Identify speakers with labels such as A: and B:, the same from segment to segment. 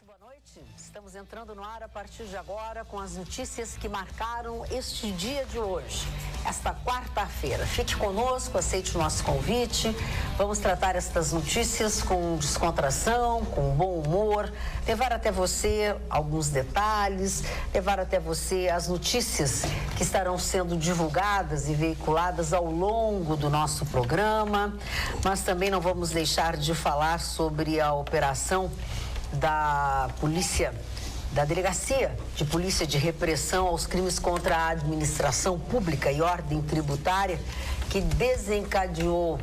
A: boa noite. Estamos entrando no ar a partir de agora com as notícias que marcaram este dia de hoje, esta quarta-feira. Fique conosco, aceite o nosso convite. Vamos tratar estas notícias com descontração, com bom humor, levar até você alguns detalhes, levar até você as notícias que estarão sendo divulgadas e veiculadas ao longo do nosso programa. Mas também não vamos deixar de falar sobre a operação da polícia, da Delegacia de Polícia de Repressão aos Crimes contra a Administração Pública e Ordem Tributária, que desencadeou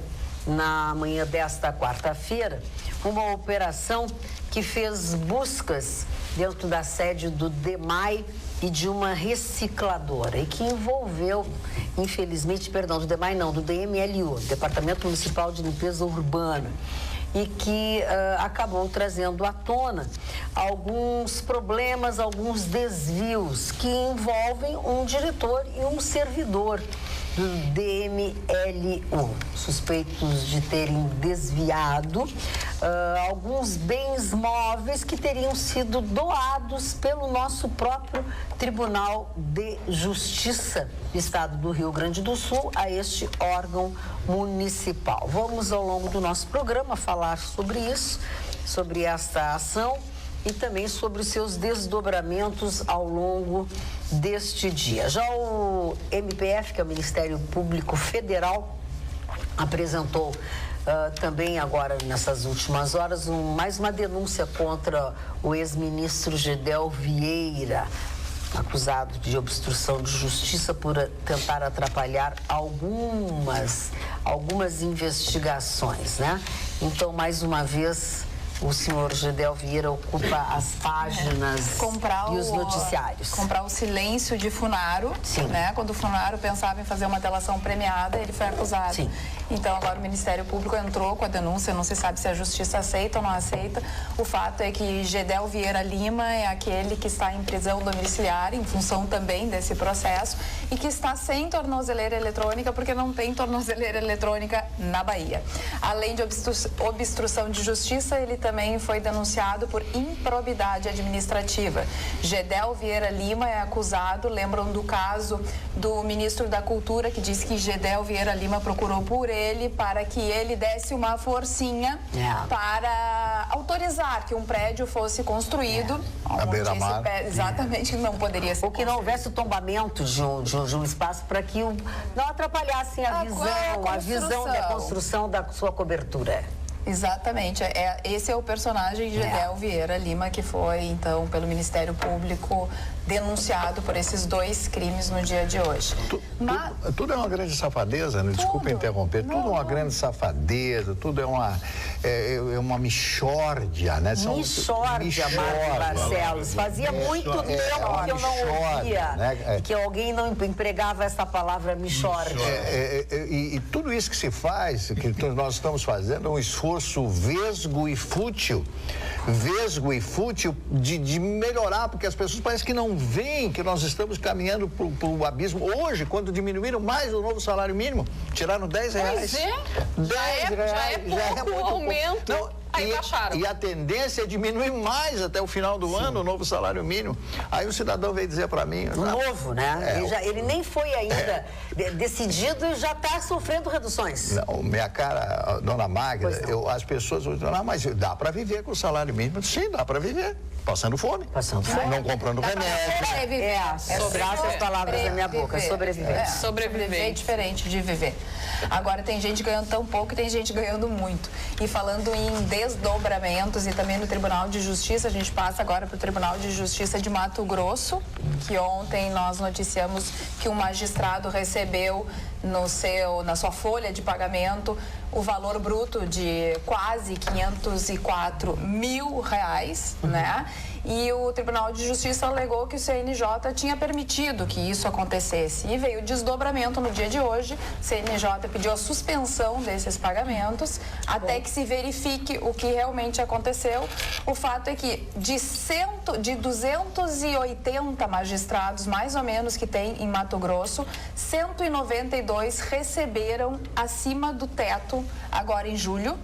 A: na manhã desta quarta-feira uma operação que fez buscas dentro da sede do DEMAI e de uma recicladora e que envolveu, infelizmente, do DEMAI não, do DMLU, Departamento Municipal de Limpeza Urbana, e que acabou trazendo à tona alguns problemas, alguns desvios que envolvem um diretor e um servidor do DMLU, suspeitos de terem desviado alguns bens móveis que teriam sido doados pelo nosso próprio Tribunal de Justiça do Estado do Rio Grande do Sul a este órgão municipal. Vamos, ao longo do nosso programa, falar sobre isso, sobre esta ação e também sobre os seus desdobramentos ao longo deste dia. Já o MPF, que é o Ministério Público Federal, apresentou também agora, nessas últimas horas, mais uma denúncia contra o ex-ministro Gedel Vieira, acusado de obstrução de justiça por tentar atrapalhar algumas investigações, né? Então, mais uma vez, o senhor Gedel Vieira ocupa as páginas e os noticiários.
B: Comprar o silêncio de Funaro, né? Quando o Funaro pensava em fazer uma delação premiada, ele foi acusado.
A: Sim.
B: Então, agora o Ministério Público entrou com a denúncia, não se sabe se a Justiça aceita ou não aceita. O fato é que Gedel Vieira Lima é aquele que está em prisão domiciliar, em função também desse processo, e que está sem tornozeleira eletrônica, porque não tem tornozeleira eletrônica na Bahia. Além de obstrução de justiça, ele também foi denunciado por improbidade administrativa. Gedel Vieira Lima é acusado, lembram do caso do ministro da Cultura, que disse que Gedel Vieira Lima procurou por ele para que ele desse uma forcinha para autorizar que um prédio fosse construído.
C: Na beira-mar.
B: Exatamente, que não poderia ser.
A: Ou que não houvesse o tombamento de um espaço para que não atrapalhassem a visão da construção da sua cobertura.
B: Exatamente, esse é o personagem de Gedel Vieira Lima, que foi, então, pelo Ministério Público denunciado por esses dois crimes no dia de hoje.
C: Tudo é uma grande safadeza, né? Desculpa interromper, tudo é uma grande safadeza, tudo é uma mixórdia, né?
A: Mixórdia, Marcos Barcelos. Fazia muito tempo que eu não ouvia, né? Que alguém não empregava essa palavra mixórdia.
C: E tudo isso que se faz, que nós estamos fazendo, é um esforço vesgo e fútil de melhorar, porque as pessoas parecem que não veem que nós estamos caminhando para o abismo. Hoje, quando diminuíram mais o novo salário mínimo, tiraram R$10.
D: Pois é. Já é pouco aumento. Não, aí baixaram.
C: E a tendência é diminuir mais até o final do ano o novo salário mínimo. Aí o cidadão veio dizer para mim...
A: Novo, né? Ele nem foi ainda decidido e já está sofrendo reduções.
C: Não, minha cara, dona Magda, as pessoas vão dizer, mas dá para viver com o salário mínimo. Sim, dá para viver. Passando fome. Não comprando remédio.
B: Sobreviver.
A: Tirasse as palavras da minha boca. Sobreviver.
B: Sobreviver é diferente de viver. Agora, tem gente ganhando tão pouco e tem gente ganhando muito. E falando em desdobramentos e também no Tribunal de Justiça, a gente passa agora para o Tribunal de Justiça de Mato Grosso, que ontem nós noticiamos que um magistrado recebeu na sua folha de pagamento o valor bruto de quase R$504 mil, né? E o Tribunal de Justiça alegou que o CNJ tinha permitido que isso acontecesse. E veio o desdobramento no dia de hoje. O CNJ pediu a suspensão desses pagamentos até que se verifique o que realmente aconteceu. O fato é que de 280 magistrados, mais ou menos, que tem em Mato Grosso, 192 receberam acima do teto agora em julho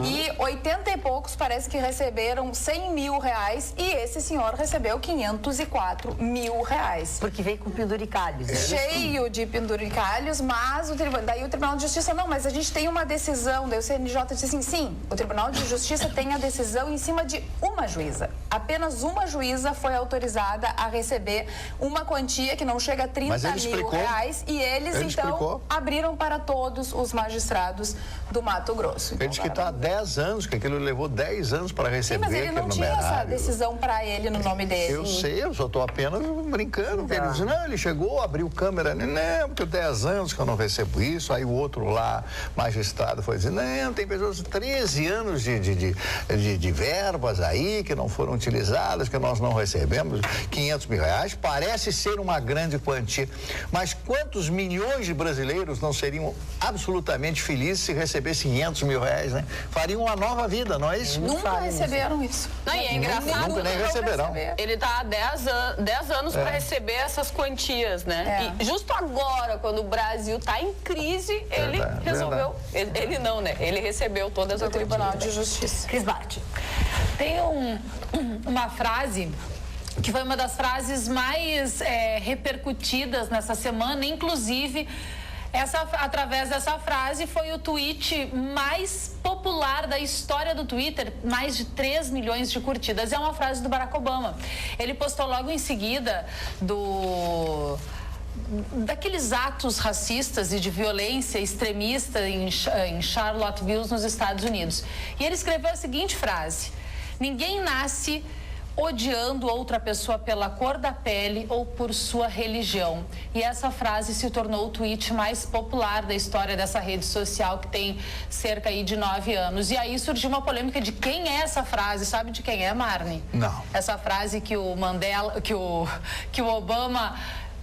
B: e 80 e poucos parece que receberam 100 mil reais e esse senhor recebeu 504 mil reais.
A: Porque veio com penduricalhos.
B: Cheio de penduricalhos, mas daí o Tribunal de Justiça, não, mas a gente tem uma decisão, daí o CNJ disse assim, sim, o Tribunal de Justiça tem a decisão em cima de uma juíza. Apenas uma juíza foi autorizada a receber uma quantia que não chega a 30 mil reais e eles então abriram para todos os magistrados do Mato Grosso.
C: Ele disse que está há 10 anos, que aquilo levou 10 anos para receber.
B: Sim, mas ele não tinha essa decisão para ele no nome dele.
C: Eu sei, eu só estou apenas brincando. Ele disse, não, ele chegou, abriu câmera, não, porque 10 anos que eu não recebo isso. Aí o outro lá, magistrado, foi dizer, não, tem pessoas, 13 anos de verbas aí que não foram utilizadas, que nós não recebemos, 500 mil reais. Parece ser uma grande quantia, mas quantos milhões de brasileiros não seriam absolutamente felizes se recebessem 500 mil reais, né? Fariam uma nova vida, não é isso?
B: Nunca receberam isso.
D: Não, e é engraçado.
C: Nunca nem receberão.
D: Ele está há 10 anos para receber essas quantias, né? E justo agora, quando o Brasil está em crise, ele resolveu. Ele não, né? Ele recebeu todas as quantias.
B: Tribunal de Justiça.
A: Cris Bart.
E: Tem uma frase que foi uma das frases mais repercutidas nessa semana, inclusive através dessa frase foi o tweet mais popular da história do Twitter, mais de 3 milhões de curtidas. É uma frase do Barack Obama. Ele postou logo em seguida daqueles atos racistas e de violência extremista em Charlottesville, nos Estados Unidos. E ele escreveu a seguinte frase: ninguém nasce odiando outra pessoa pela cor da pele ou por sua religião. E essa frase se tornou o tweet mais popular da história dessa rede social, que tem cerca aí de 9 anos. E aí surgiu uma polêmica de quem é essa frase. Sabe de quem é, Marne?
C: Não.
E: Essa frase que o Obama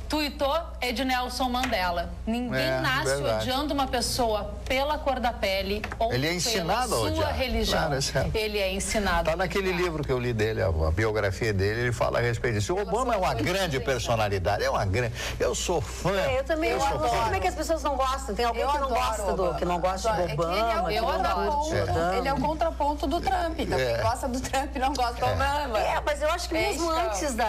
E: tuitou é de Nelson Mandela. Ninguém nasce odiando uma pessoa pela cor da pele ou pela sua religião. Claro, ele é ensinado.
C: Está naquele livro que eu li dele, a biografia dele, ele fala a respeito disso. O Obama é uma grande personalidade, eu sou fã.
A: Eu também não sei como é que as pessoas não gostam. Tem alguém que não gosta do Obama.
B: Eu adoro. Ele é o contraponto do Trump. Então, quem gosta do Trump não gosta do Obama.
A: Mas eu acho que mesmo antes do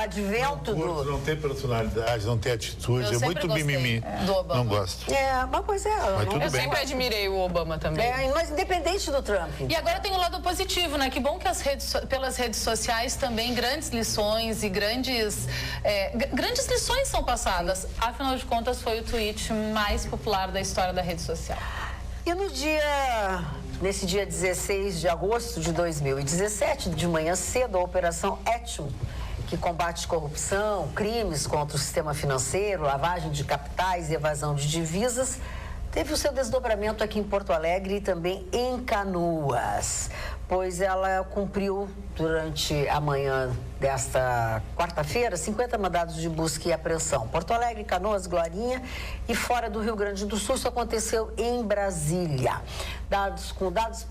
A: advento do...
F: Não tem personalidade, não tem atitude, é muito mimimi. Não gosto.
D: Eu sempre admirei o Obama também.
A: Mas independente do Trump.
E: E agora tem o lado positivo, né? Que bom que pelas redes sociais também grandes lições e grandes lições são passadas. Afinal de contas, foi o tweet mais popular da história da rede social.
A: E nesse dia 16 de agosto de 2017, de manhã cedo, a Operação Etmo, que combate corrupção, crimes contra o sistema financeiro, lavagem de capitais e evasão de divisas, teve o seu desdobramento aqui em Porto Alegre e também em Canoas, pois ela cumpriu durante a manhã desta quarta-feira 50 mandados de busca e apreensão. Porto Alegre, Canoas, Glorinha e fora do Rio Grande do Sul, isso aconteceu em Brasília. Com dados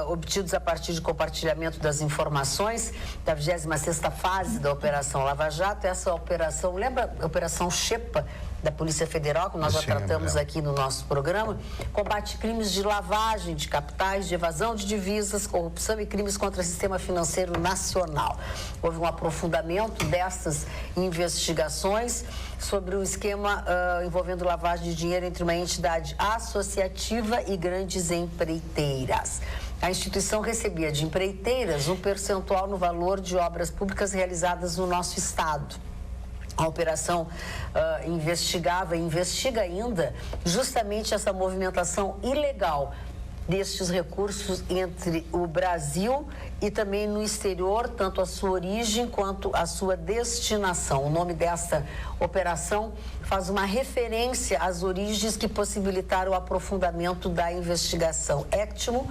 A: obtidos a partir de compartilhamento das informações da 26ª fase da Operação Lava Jato, essa operação, lembra a Operação Xepa da Polícia Federal, que nós já tratamos aqui no nosso programa, combate crimes de lavagem de capitais, de evasão de divisas, corrupção e crimes contra o sistema financeiro nacional. Houve um aprofundamento dessas investigações sobre o esquema envolvendo lavagem de dinheiro entre uma entidade associativa e grandes empreiteiras. A instituição recebia de empreiteiras um percentual no valor de obras públicas realizadas no nosso estado. A operação investigava e investiga ainda justamente essa movimentação ilegal destes recursos entre o Brasil e também no exterior, tanto a sua origem quanto a sua destinação. O nome desta operação faz uma referência às origens que possibilitaram o aprofundamento da investigação. Etmo,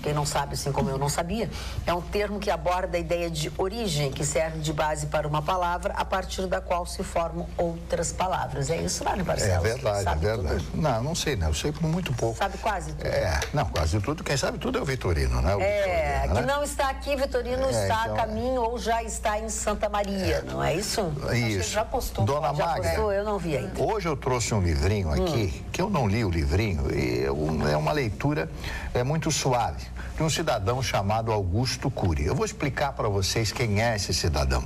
A: quem não sabe, assim como eu não sabia, é um termo que aborda a ideia de origem, que serve de base para uma palavra, a partir da qual se formam outras palavras. É isso, Mário Barcelos?
C: É verdade. Tudo? Não sei, eu sei muito pouco.
A: Sabe quase tudo?
C: Quase tudo. Quem sabe tudo é o Vitorino, né?
A: Que não está aqui, Vitorino está a caminho ou já está em Santa Maria, não é isso?
C: Isso.
B: Já postou.
C: Dona Magda,
A: postou? Eu não vi ainda.
C: Hoje eu trouxe um livrinho aqui, que eu não li o livrinho, e é uma leitura muito suave, de um cidadão chamado Augusto Cury. Eu vou explicar para vocês quem é esse cidadão.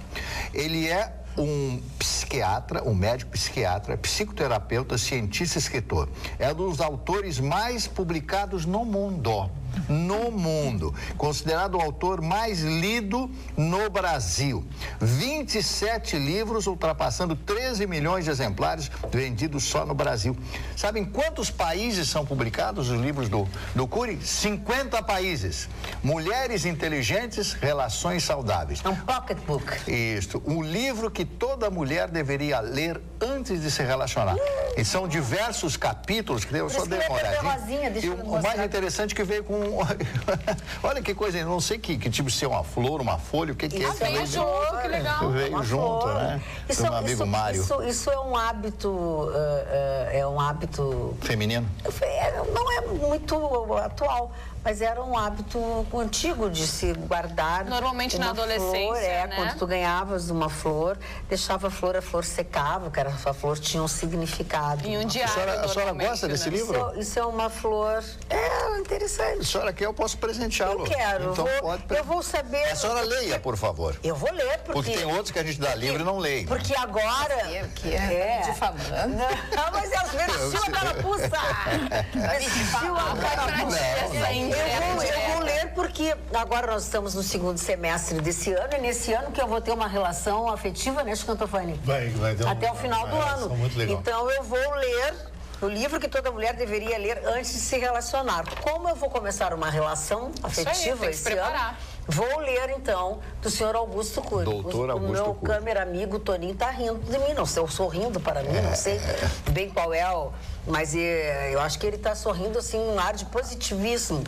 C: Ele é um psiquiatra, um médico psiquiatra, psicoterapeuta, cientista e escritor. É um dos autores mais publicados no mundo. No mundo. Considerado o autor mais lido no Brasil. 27 livros, ultrapassando 13 milhões de exemplares vendidos só no Brasil. Sabem quantos países são publicados os livros do Cury? 50 países. Mulheres inteligentes, relações saudáveis.
A: É um pocketbook.
C: Isso. Um livro que toda mulher deveria ler antes de se relacionar. E são diversos capítulos, que eu só dei uma olhadinha. E o mais interessante é que veio com... Olha que coisa, eu não sei que tipo, se é uma flor, uma folha, o que é.
D: Veio junto, que legal.
C: Veio junto, né?
A: Isso,
C: meu amigo Mário.
A: Isso é um hábito...
C: feminino?
A: Não é muito atual, mas era um hábito antigo de se guardar.
D: Normalmente na adolescência,
A: flor,
D: né?
A: Quando tu ganhavas uma flor, deixava a flor secava, que a flor tinha um significado.
D: E um diário,
C: a senhora gosta desse livro?
A: Isso é uma flor... interessante.
C: A senhora quer, eu posso presenteá-lo.
A: Eu quero.
C: Então
A: eu vou saber...
C: A senhora leia, por favor.
A: Eu vou ler,
C: porque tem outros que a gente dá livro e não leia.
A: Porque agora...
B: De favor.
A: Não, mas é vestiu a carapuça. Vestiu a carapuça. Eu vou ler porque agora nós estamos no segundo semestre desse ano e nesse ano que eu vou ter uma relação afetiva, né, Chicantofani?
F: Vai ter
A: até o final do ano.
F: Muito legal.
A: Então eu vou ler o livro que toda mulher deveria ler antes de se relacionar. Como eu vou começar uma relação afetiva esse ano, vou ler, então, do senhor Augusto Cury.
C: Doutor Augusto Cury.
A: O meu câmera amigo Toninho está rindo de mim. Não sei, eu sorrindo para mim, não sei bem qual é o... Mas eu acho que ele está sorrindo, assim, um ar de positivismo.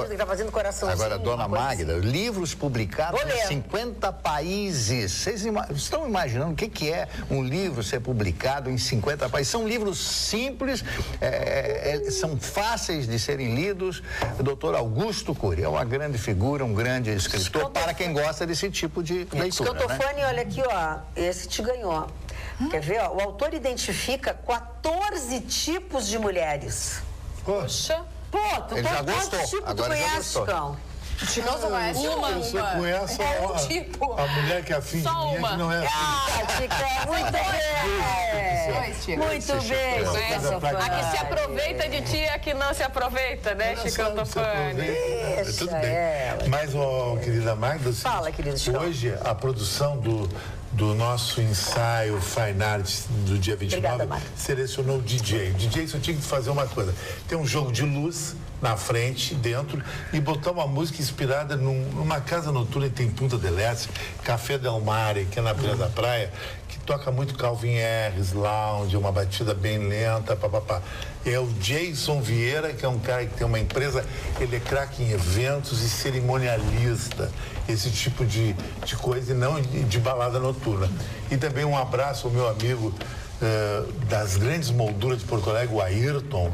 A: Ele está fazendo coração
C: Agora,
A: assim,
C: dona Magda,
A: assim.
C: livros publicados em 50 países. Vocês estão imaginando o que é um livro ser publicado em 50 países? São livros simples, são fáceis de serem lidos. O doutor Augusto Cury é uma grande figura, um grande escritor, para quem gosta desse tipo de leitura.
A: Scantofani, olha aqui, ó, esse te ganhou. Quer ver? Ó, o autor identifica 14 tipos de mulheres.
D: Poxa.
A: Pô,
C: ele já gostou. Agora
A: tu
C: já
A: conhece,
C: gostou.
A: Chicão?
B: Chicão, você conhece uma?
F: Você conhece a mulher que é afim de mim, que não é afim.
A: Chicão, muito bem. Muito bem.
D: A que se aproveita de ti, a que não se aproveita, né, Chicantofani?
F: Tudo bem. Mas, querida Magda,
A: fala, querido Chicão.
F: Hoje a produção do nosso ensaio Fine Arts do dia 29, selecionou o DJ. O DJ só tinha que fazer uma coisa. Tem um jogo de luz na frente, dentro, e botar uma música inspirada numa casa noturna que tem Punta del Este, Café Del Mare, que é na beira da praia, que toca muito Calvin Harris, Lounge, uma batida bem lenta, papapá. É o Jason Vieira, que é um cara que tem uma empresa, ele é craque em eventos e cerimonialista, esse tipo de coisa, e não de balada noturna. E também um abraço ao meu amigo das grandes molduras de Porto Alegre, o Ayrton,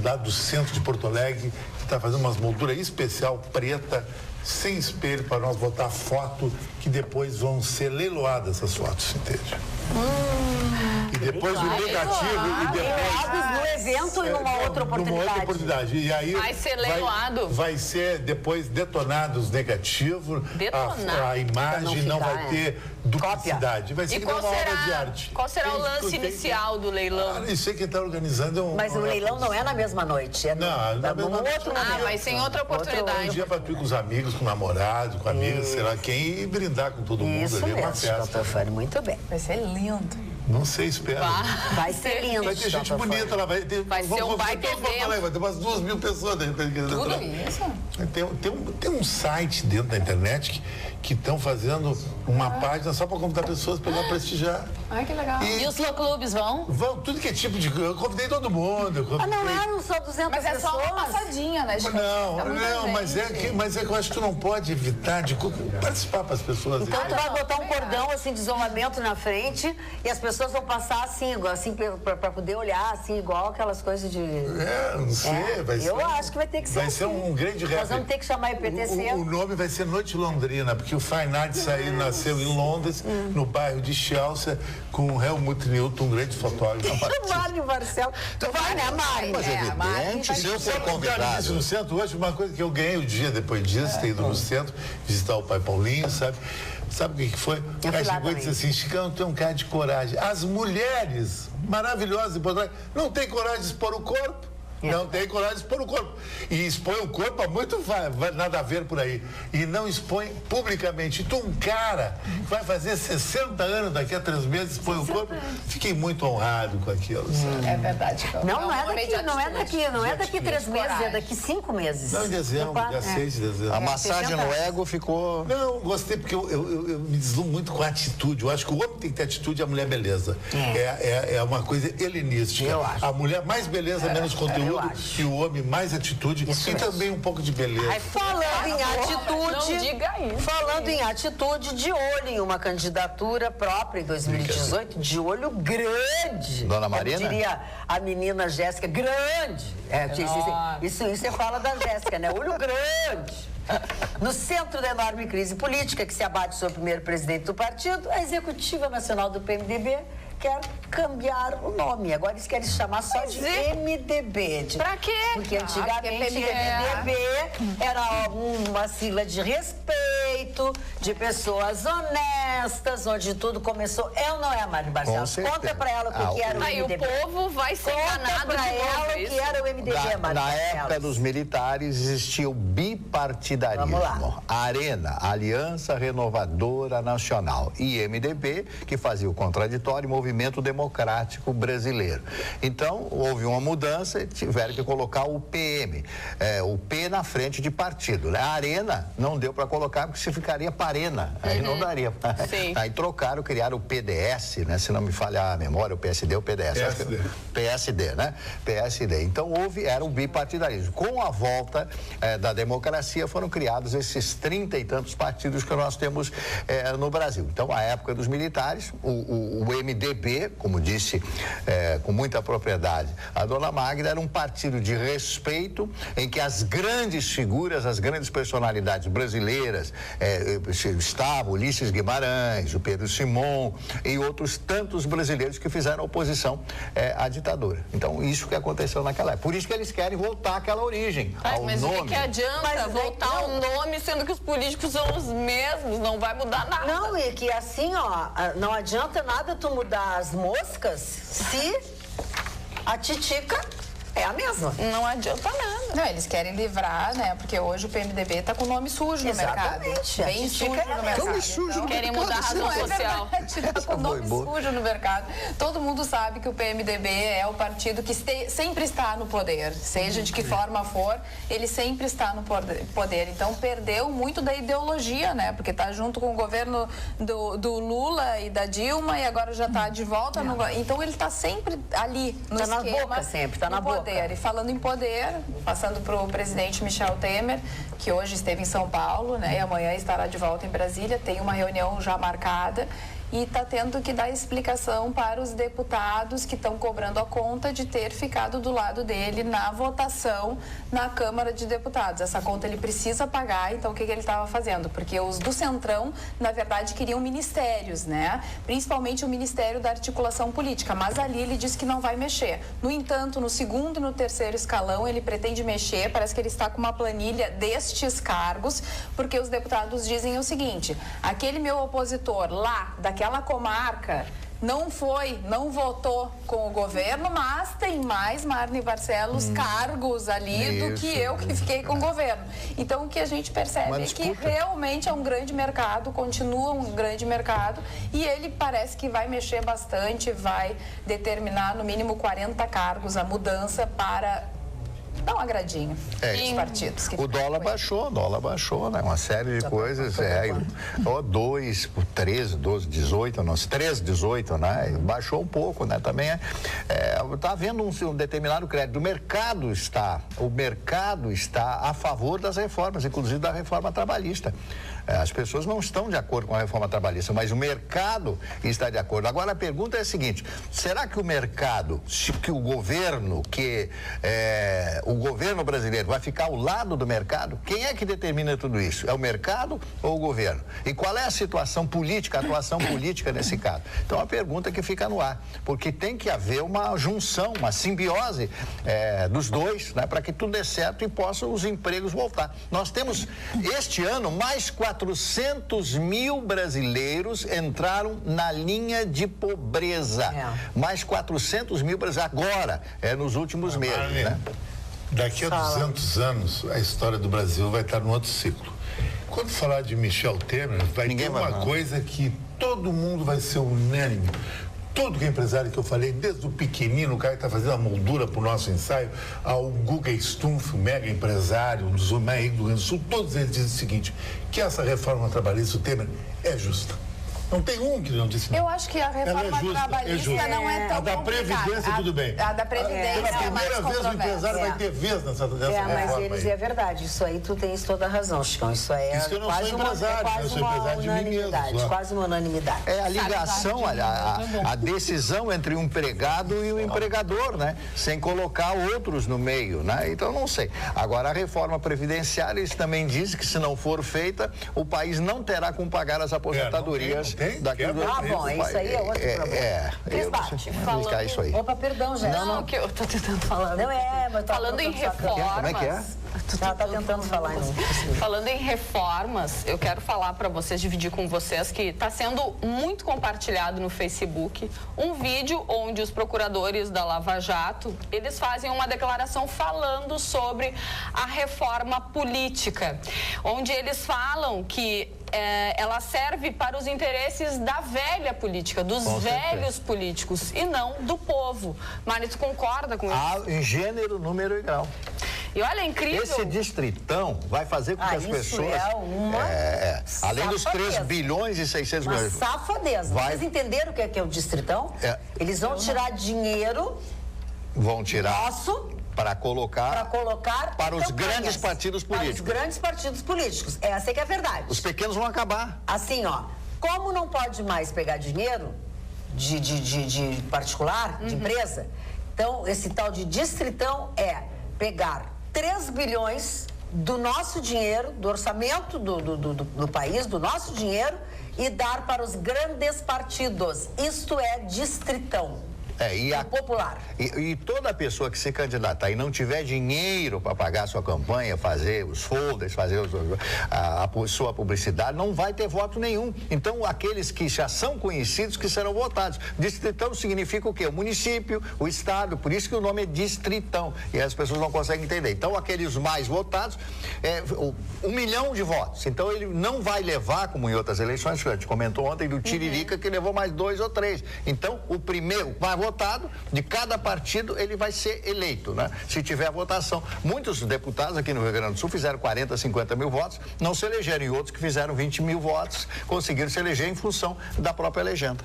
F: lá do centro de Porto Alegre, que está fazendo umas molduras especial, preta, sem espelho, para nós botar foto, que depois vão ser leiloadas essas fotos, entende? E depois o negativo e depois...
A: no evento e numa outra oportunidade.
F: E aí
D: vai ser leiloado.
F: Vai ser depois detonado os negativos. A imagem não vai ter duplicidade. Vai ser uma obra de arte.
D: Qual será o lance inicial do leilão?
F: Não sei quem está organizando.
A: Mas o leilão não é na mesma noite. É no outro momento.
D: Mas sem outra oportunidade.
F: Um dia para tu ir com os amigos, com o namorado, com amigas, sei lá quem, e brindar com todo mundo ali. Uma festa.
A: Muito bem.
B: Vai ser lindo.
F: Não sei, espera.
A: Vai ser lindo.
F: Vai ter gente bonita lá. Vai
D: ser um baita evento.
F: Vai ter umas 2.000 pessoas.
B: Tudo isso?
F: Tem um site dentro da internet que estão fazendo uma página só para convidar pessoas para ir lá prestigiar.
B: Ai, que legal.
E: E os clubes vão?
F: Vão, tudo que é tipo de... Eu convidei todo mundo.
A: Não eram só 200
B: mas
A: pessoas?
B: Mas é só uma passadinha, né?
F: Mas é que eu acho que tu não pode evitar de participar para as pessoas.
A: Então tu vai botar um cordão assim de isolamento na frente e as pessoas pessoas vão passar assim para poder olhar, assim, igual aquelas coisas de...
F: Não sei, vai ser...
A: Eu acho que vai ter que ser
F: Vai ser um grande rap.
A: Nós vamos ter que chamar IPTC.
F: O nome vai ser Noite Londrina, porque o Fine Arts nasceu em Londres, no bairro de Chelsea, com o Helmut Newton, um grande fotógrafo.
A: Mário Marcelo. Tu vai, né, Mário?
C: Mas evidente, se eu for convidado.
F: No centro, hoje, uma coisa que eu ganhei o dia depois disso, ter ido no centro, visitar o pai Paulinho, sabe? Sabe o que foi? Ela chegou e disse assim, Chicão, tu é um cara de coragem. As mulheres maravilhosas, importantes, não têm coragem de expor o corpo. Não tem coragem de expor o corpo. E expõe o corpo a muito nada a ver por aí. E não expõe publicamente. Então, um cara que vai fazer 60 anos daqui a 3 meses expõe o corpo. Fiquei muito honrado com aquilo.
B: É verdade.
A: Não é daqui 3 meses, é daqui 5 meses.
F: Não, em dezembro, dia 6 de dezembro.
C: A massagem no ego ficou...
F: Não, gostei porque eu me deslumbro muito com a atitude. Eu acho que o homem tem que ter atitude e a mulher beleza. É uma coisa helenística.
A: Eu acho.
F: A mulher mais beleza, menos conteúdo. E o homem mais atitude e também um pouco de beleza.
A: Falando em atitude,
D: não diga isso.
A: Falando em atitude, de olho em uma candidatura própria em 2018, de olho grande.
C: Dona Marina?
A: Como diria a menina Jéssica, grande. Isso você fala da Jéssica, né? Olho grande. No centro da enorme crise política que se abate sobre o primeiro presidente do partido, a Executiva Nacional do PMDB quer cambiar o nome. Agora eles querem chamar só de MDB.
D: Pra quê?
A: Porque antigamente MDB era uma sigla de respeito, de pessoas honestas, onde tudo começou. Eu não é, Mário Barcelos. Conta pra ela o que era o MDB.
D: Aí o povo vai ser enganado
A: pra ela o que era o MDB, Mário Barcelos.
C: Na época dos militares existia o bipartidarismo.
A: Vamos lá.
C: Arena, Aliança Renovadora Nacional. E MDB, que fazia o contraditório, Movimento Democrático Brasileiro. Então, houve uma mudança e tiveram que colocar o PM, o P na frente de partido. A Arena não deu para colocar porque se ficaria Parena, aí não daria. Aí trocaram, criaram o PDS, né? Se não me falha a memória, o PSD ou o PDS. PSD, né? PSD. Então, era o bipartidarismo. Com a volta da democracia, foram criados esses 30 e tantos partidos que nós temos no Brasil. Então, a época dos militares, o MDB, como disse com muita propriedade a dona Magda, era um partido de respeito em que as grandes figuras, as grandes personalidades brasileiras estavam, Ulisses Guimarães, o Pedro Simon e outros tantos brasileiros que fizeram oposição à ditadura. Então, isso que aconteceu naquela época. Por isso que eles querem voltar àquela origem, ao
D: mas
C: nome.
D: Mas o que adianta voltar ao nome, sendo que os políticos são os mesmos, não vai mudar nada.
A: Não, e que assim, não adianta nada tu mudar as moscas se a titica é a mesma.
D: Não adianta nada.
B: Não, eles querem livrar, né? Porque hoje o PMDB está com o nome sujo no mercado. Bem sujo no mercado.
C: Nome sujo no
D: querem mudar a razão social.
B: Está com o nome sujo no mercado. Todo mundo sabe que o PMDB é o partido que sempre está no poder. Seja de que forma for, ele sempre está no poder. Então, perdeu muito da ideologia, né? Porque está junto com o governo do Lula e da Dilma e agora já está de volta. Então, ele está sempre ali no esquema.
A: Está na boca sempre, está na boca.
B: E falando em poder, passando para o presidente Michel Temer, que hoje esteve em São Paulo, né, e amanhã estará de volta em Brasília, tem uma reunião já marcada e está tendo que dar explicação para os deputados que estão cobrando a conta de ter ficado do lado dele na votação na Câmara de Deputados. Essa conta ele precisa pagar, então o que ele estava fazendo? Porque os do Centrão, na verdade, queriam ministérios, né? Principalmente o Ministério da Articulação Política, mas ali ele disse que não vai mexer. No entanto, no segundo e no terceiro escalão, ele pretende mexer, parece que ele está com uma planilha destes cargos, porque os deputados dizem o seguinte: aquele meu opositor lá, daquela comarca, não votou com o governo, mas tem mais, Marne Barcelos, cargos ali do que eu que fiquei com o governo. Então, o que a gente percebe é que realmente é um grande mercado, continua um grande mercado, e ele parece que vai mexer bastante, vai determinar no mínimo 40 cargos, a mudança para dá um agradinho dos partidos.
C: O dólar baixou, né? Uma série de coisas. 2 por 13, 12, 18, não, 13, 18, né? Baixou um pouco, né? Também está havendo um determinado crédito. O mercado está a favor das reformas, inclusive da reforma trabalhista. As pessoas não estão de acordo com a reforma trabalhista, mas o mercado está de acordo. Agora a pergunta é a seguinte: será que o mercado, que o governo brasileiro vai ficar ao lado do mercado? Quem é que determina tudo isso? É o mercado ou o governo? E qual é a situação política, a atuação política nesse caso? Então a pergunta que fica no ar, porque tem que haver uma junção, uma simbiose dos dois, né, para que tudo dê certo e possam os empregos voltar. Nós temos este ano mais 400 mil brasileiros entraram na linha de pobreza. Mais 400 mil brasileiros agora, nos últimos meses. Né?
F: Daqui a 200 anos, a história do Brasil vai estar num outro ciclo. Quando falar de Michel Temer, vai ter uma coisa que todo mundo vai ser unânime. Todo que é empresário que eu falei, desde o pequenino, o cara que está fazendo a moldura para o nosso ensaio, ao Guga Stumpf, o mega empresário, um dos mais ricos do Rio Grande do Sul, todos eles dizem o seguinte, que essa reforma trabalhista do Temer é justa. Não tem um que não disse não.
B: Eu acho que a reforma trabalhista não é tão
F: A da Previdência, tudo bem.
B: A da Previdência
F: pela primeira vez o empresário vai ter vez nessa reforma.
A: Mas eles, é verdade, isso aí tu tens toda a razão, Chicão. Isso aí
F: isso que eu não sou empresário, eu sou empresário de mim mesmo.
A: Quase uma unanimidade.
C: É a ligação, a decisão entre o empregado e o empregador, né? Sem colocar outros no meio, né? Então, não sei. Agora, a reforma previdenciária, eles também dizem que se não for feita, o país não terá como pagar as aposentadorias.
A: Bom, isso aí é outro problema.
C: Isso aí.
A: Opa, perdão, gente.
D: Não, que eu tô tentando falar.
A: Não mas
D: falando em reformas.
C: Como é que é?
A: Ela tá tentando falar.
D: Falando em reformas, eu quero falar para vocês, dividir com vocês que está sendo muito compartilhado no Facebook um vídeo onde os procuradores da Lava Jato, eles fazem uma declaração falando sobre a reforma política, onde eles falam que ela serve para os interesses da velha política, dos velhos políticos e não do povo. Mário, tu concorda com isso?
C: Em gênero, número e grau.
D: E olha, é incrível.
C: Esse distritão vai fazer com que as pessoas... além dos 3 bilhões e 600 milhões...
A: Safadeza. Vocês entenderam o que é o distritão? Eles vão tirar dinheiro...
C: Vão tirar...
A: Nosso...
C: Para colocar para os grandes partidos políticos.
A: Para os grandes partidos políticos. Essa é que é a verdade.
C: Os pequenos vão acabar.
A: Assim, como não pode mais pegar dinheiro de particular, de empresa, então esse tal de distritão é pegar 3 bilhões do nosso dinheiro, do orçamento do país, do nosso dinheiro, e dar para os grandes partidos. Isto é distritão. Popular.
C: E toda pessoa que se candidatar e não tiver dinheiro para pagar a sua campanha, fazer os folders, fazer a sua publicidade, não vai ter voto nenhum. Então, aqueles que já são conhecidos que serão votados. Distritão significa o quê? O município, o estado, por isso que o nome é distritão. E as pessoas não conseguem entender. Então, aqueles mais votados, 1 milhão de votos. Então, ele não vai levar, como em outras eleições, que a gente comentou ontem, do Tiririca, que levou mais 2 ou 3. Então, o primeiro vai votado de cada partido, ele vai ser eleito, né? Se tiver a votação. Muitos deputados aqui no Rio Grande do Sul fizeram 40, 50 mil votos, não se elegeram, e outros que fizeram 20 mil votos conseguiram se eleger em função da própria legenda.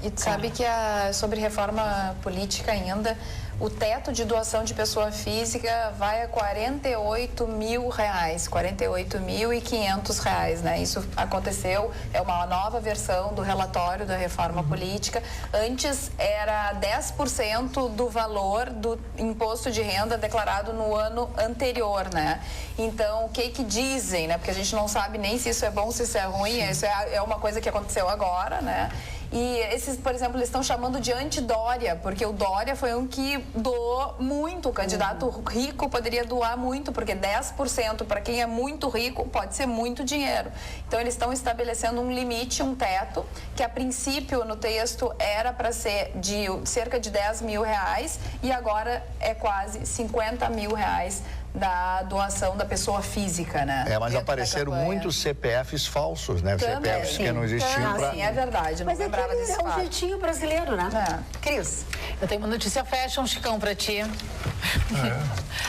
B: E tu sabe que sobre reforma política ainda, o teto de doação de pessoa física vai a R$48 mil, R$48.500, né? Isso aconteceu, é uma nova versão do relatório da reforma política. Antes era 10% do valor do imposto de renda declarado no ano anterior, né? Então, o que dizem, né? Porque a gente não sabe nem se isso é bom, se isso é ruim, isso é uma coisa que aconteceu agora, né? E esses, por exemplo, eles estão chamando de anti-Dória, porque o Dória foi um que doou muito. O candidato rico poderia doar muito, porque 10% para quem é muito rico pode ser muito dinheiro. Então, eles estão estabelecendo um limite, um teto, que a princípio no texto era para ser de cerca de R$10 mil, e agora é quase R$50 mil da doação da pessoa física, né?
C: Mas apareceram muitos CPFs falsos, né? CPFs que não existiam.
B: Sim, é verdade.
A: Mas é um jeitinho brasileiro, né? Cris?
E: Eu tenho uma notícia fashion, Chicão, pra ti.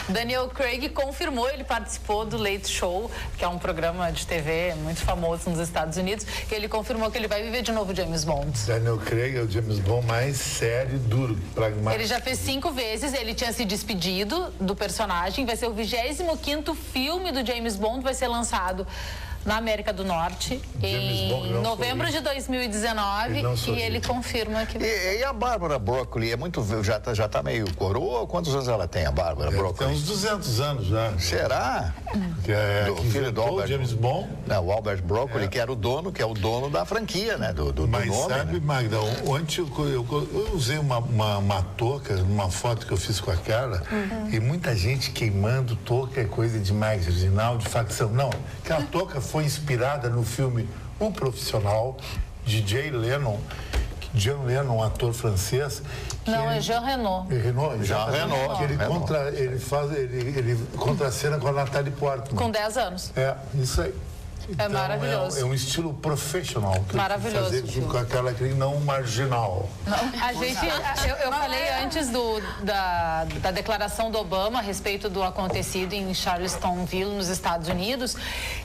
E: Daniel Craig confirmou, ele participou do Late Show, que é um programa de TV muito famoso nos Estados Unidos, que ele confirmou que ele vai viver de novo James Bond.
F: Daniel Craig é o James Bond mais sério, duro, pragmático.
E: Ele já fez 5 vezes, ele tinha se despedido do personagem, vai ser o 25º filme do James Bond, vai ser lançado na América do Norte, em novembro de 2019, e ele confirma que...
C: E a Bárbara Broccoli já tá meio coroa? Quantos anos ela tem, a Bárbara Broccoli?
F: Tem uns 200 anos já.
C: Será?
F: Do filho do Albert. James Bond?
C: Não, o Albert Broccoli, que é o dono da franquia, né? Do
F: Mas
C: nome,
F: sabe,
C: né?
F: Magda, ontem eu usei uma touca, numa foto que eu fiz com a Carla, e muita gente queimando touca é coisa demais, original, de facção. Não, aquela touca foi inspirada no filme O Profissional, de Jay Leno, Jean Leno, um ator francês.
E: Não, é Jean Reno.
C: Jean Reno.
F: Ele contracena com a Natalie Portman.
E: Com 10 anos.
F: É, isso aí.
E: É maravilhoso.
F: É um estilo profissional.
E: Maravilhoso.
F: Fazer com aquela que não marginal.
E: A gente, eu falei antes da declaração do Obama a respeito do acontecido em Charlottesville, nos Estados Unidos.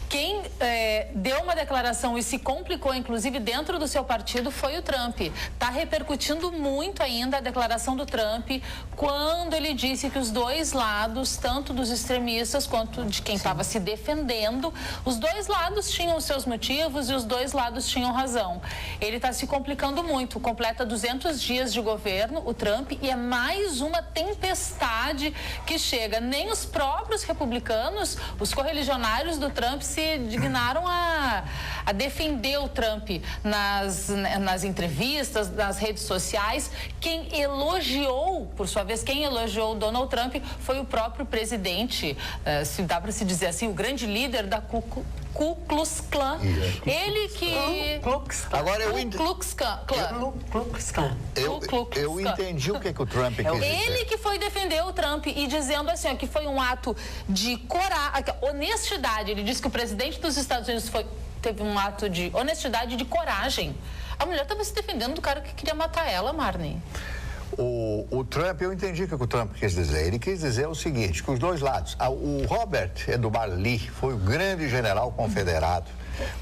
E: Quem deu uma declaração e se complicou, inclusive, dentro do seu partido foi o Trump. Está repercutindo muito ainda a declaração do Trump quando ele disse que os dois lados, tanto dos extremistas quanto de quem estava se defendendo, os dois lados tinham os seus motivos e os dois lados tinham razão. Ele está se complicando muito. Completa 200 dias de governo, o Trump, e é mais uma tempestade que chega. Nem os próprios republicanos, os correligionários do Trump, se dignaram a defender o Trump nas entrevistas, nas redes sociais. Quem elogiou, por sua vez, quem elogiou o Donald Trump foi o próprio presidente, se dá para se dizer assim, o grande líder da Ku Klux Klan. Ele que...
C: Agora eu entendi o que o Trump quis dizer.
E: Ele que foi defender o Trump e dizendo assim, ó, que foi um ato de coragem, honestidade. Ele disse que o presidente dos Estados Unidos teve um ato de honestidade e de coragem. A mulher estava se defendendo do cara que queria matar ela, Marney.
C: O Trump, eu entendi o que o Trump quis dizer. Ele quis dizer o seguinte, que os dois lados... O Robert Edward Lee foi o grande general confederado.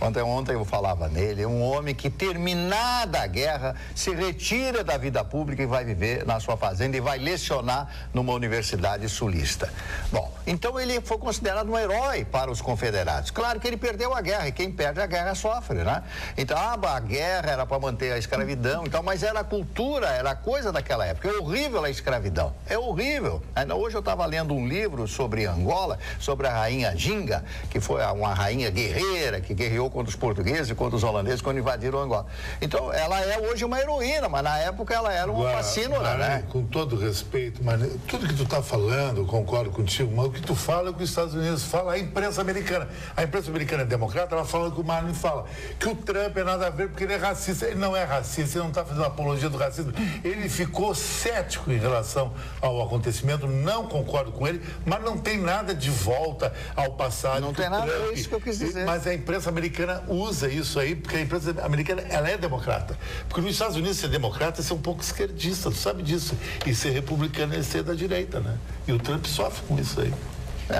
C: Ontem eu falava nele, é um homem que, terminada a guerra, se retira da vida pública e vai viver na sua fazenda e vai lecionar numa universidade sulista. Bom, então ele foi considerado um herói para os confederados. Claro que ele perdeu a guerra, e quem perde a guerra sofre, né? Então, a guerra era para manter a escravidão, então, mas era a cultura, era a coisa daquela época. É horrível a escravidão, é horrível. Hoje eu estava lendo um livro sobre Angola, sobre a rainha Ginga, que foi uma rainha guerreira, que guerreou contra os portugueses e contra os holandeses quando invadiram Angola. Então, ela é hoje uma heroína, mas na época ela era uma fascínora, né?
F: Com todo respeito, mas tudo que tu está falando, eu concordo contigo, mas o que tu fala é o que os Estados Unidos fala, a imprensa americana. A imprensa americana é democrata, ela fala o que o Marlon fala, que o Trump é nada a ver porque ele é racista. Ele não é racista, ele não está fazendo apologia do racismo. Ele ficou cético em relação ao acontecimento, não concordo com ele, mas não tem nada de volta ao passado.
C: Não tem nada, é isso que eu quis dizer.
F: Mas a imprensa americana usa isso aí, porque a imprensa americana, ela é democrata. Porque nos Estados Unidos ser democrata é ser um pouco esquerdista, tu sabe disso. E ser republicano é ser da direita, né? E o Trump sofre com isso aí.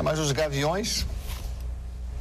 C: Mas os gaviões...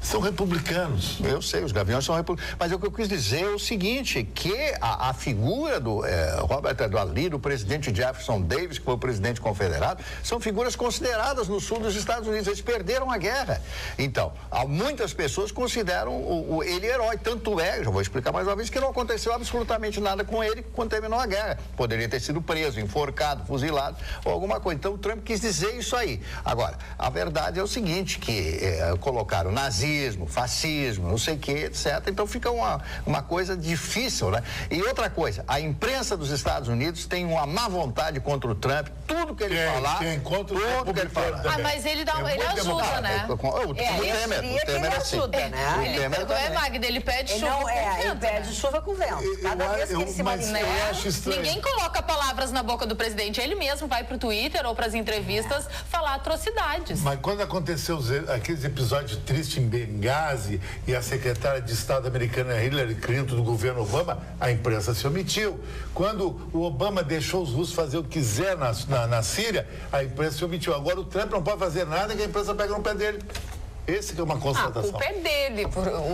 F: são republicanos.
C: Eu sei, os gaviões são republicanos. Mas o que eu quis dizer é o seguinte, que a figura do Robert Edward Lee, do presidente Jefferson Davis, que foi o presidente confederado, são figuras consideradas no sul dos Estados Unidos. Eles perderam a guerra. Então, muitas pessoas consideram ele herói. Tanto é, já vou explicar mais uma vez, que não aconteceu absolutamente nada com ele quando terminou a guerra. Poderia ter sido preso, enforcado, fuzilado ou alguma coisa. Então, o Trump quis dizer isso aí. Agora, a verdade é o seguinte, que colocaram nazismo, fascismo, não sei o que, etc. Então fica uma coisa difícil, né? E outra coisa, a imprensa dos Estados Unidos tem uma má vontade contra o Trump, tudo que ele falar, tudo que ele falar.
E: Mas ele ajuda, né?
C: O Temer
A: ajuda, né?
E: Magda, ele pede chuva com vento.
A: Ele pede chuva com vento. Cada vez que ele se manifesta.
E: Ninguém coloca palavras na boca do presidente, ele mesmo vai pro Twitter ou pras entrevistas falar atrocidades.
F: Mas quando aconteceu aqueles episódios tristes em Benghazi e a secretária de Estado americana Hillary Clinton do governo Obama, a imprensa se omitiu. Quando o Obama deixou os russos fazer o que quiser na Síria, a imprensa se omitiu. Agora o Trump não pode fazer nada que a imprensa pega no pé dele. Esse que é uma constatação.
D: A culpa é dele,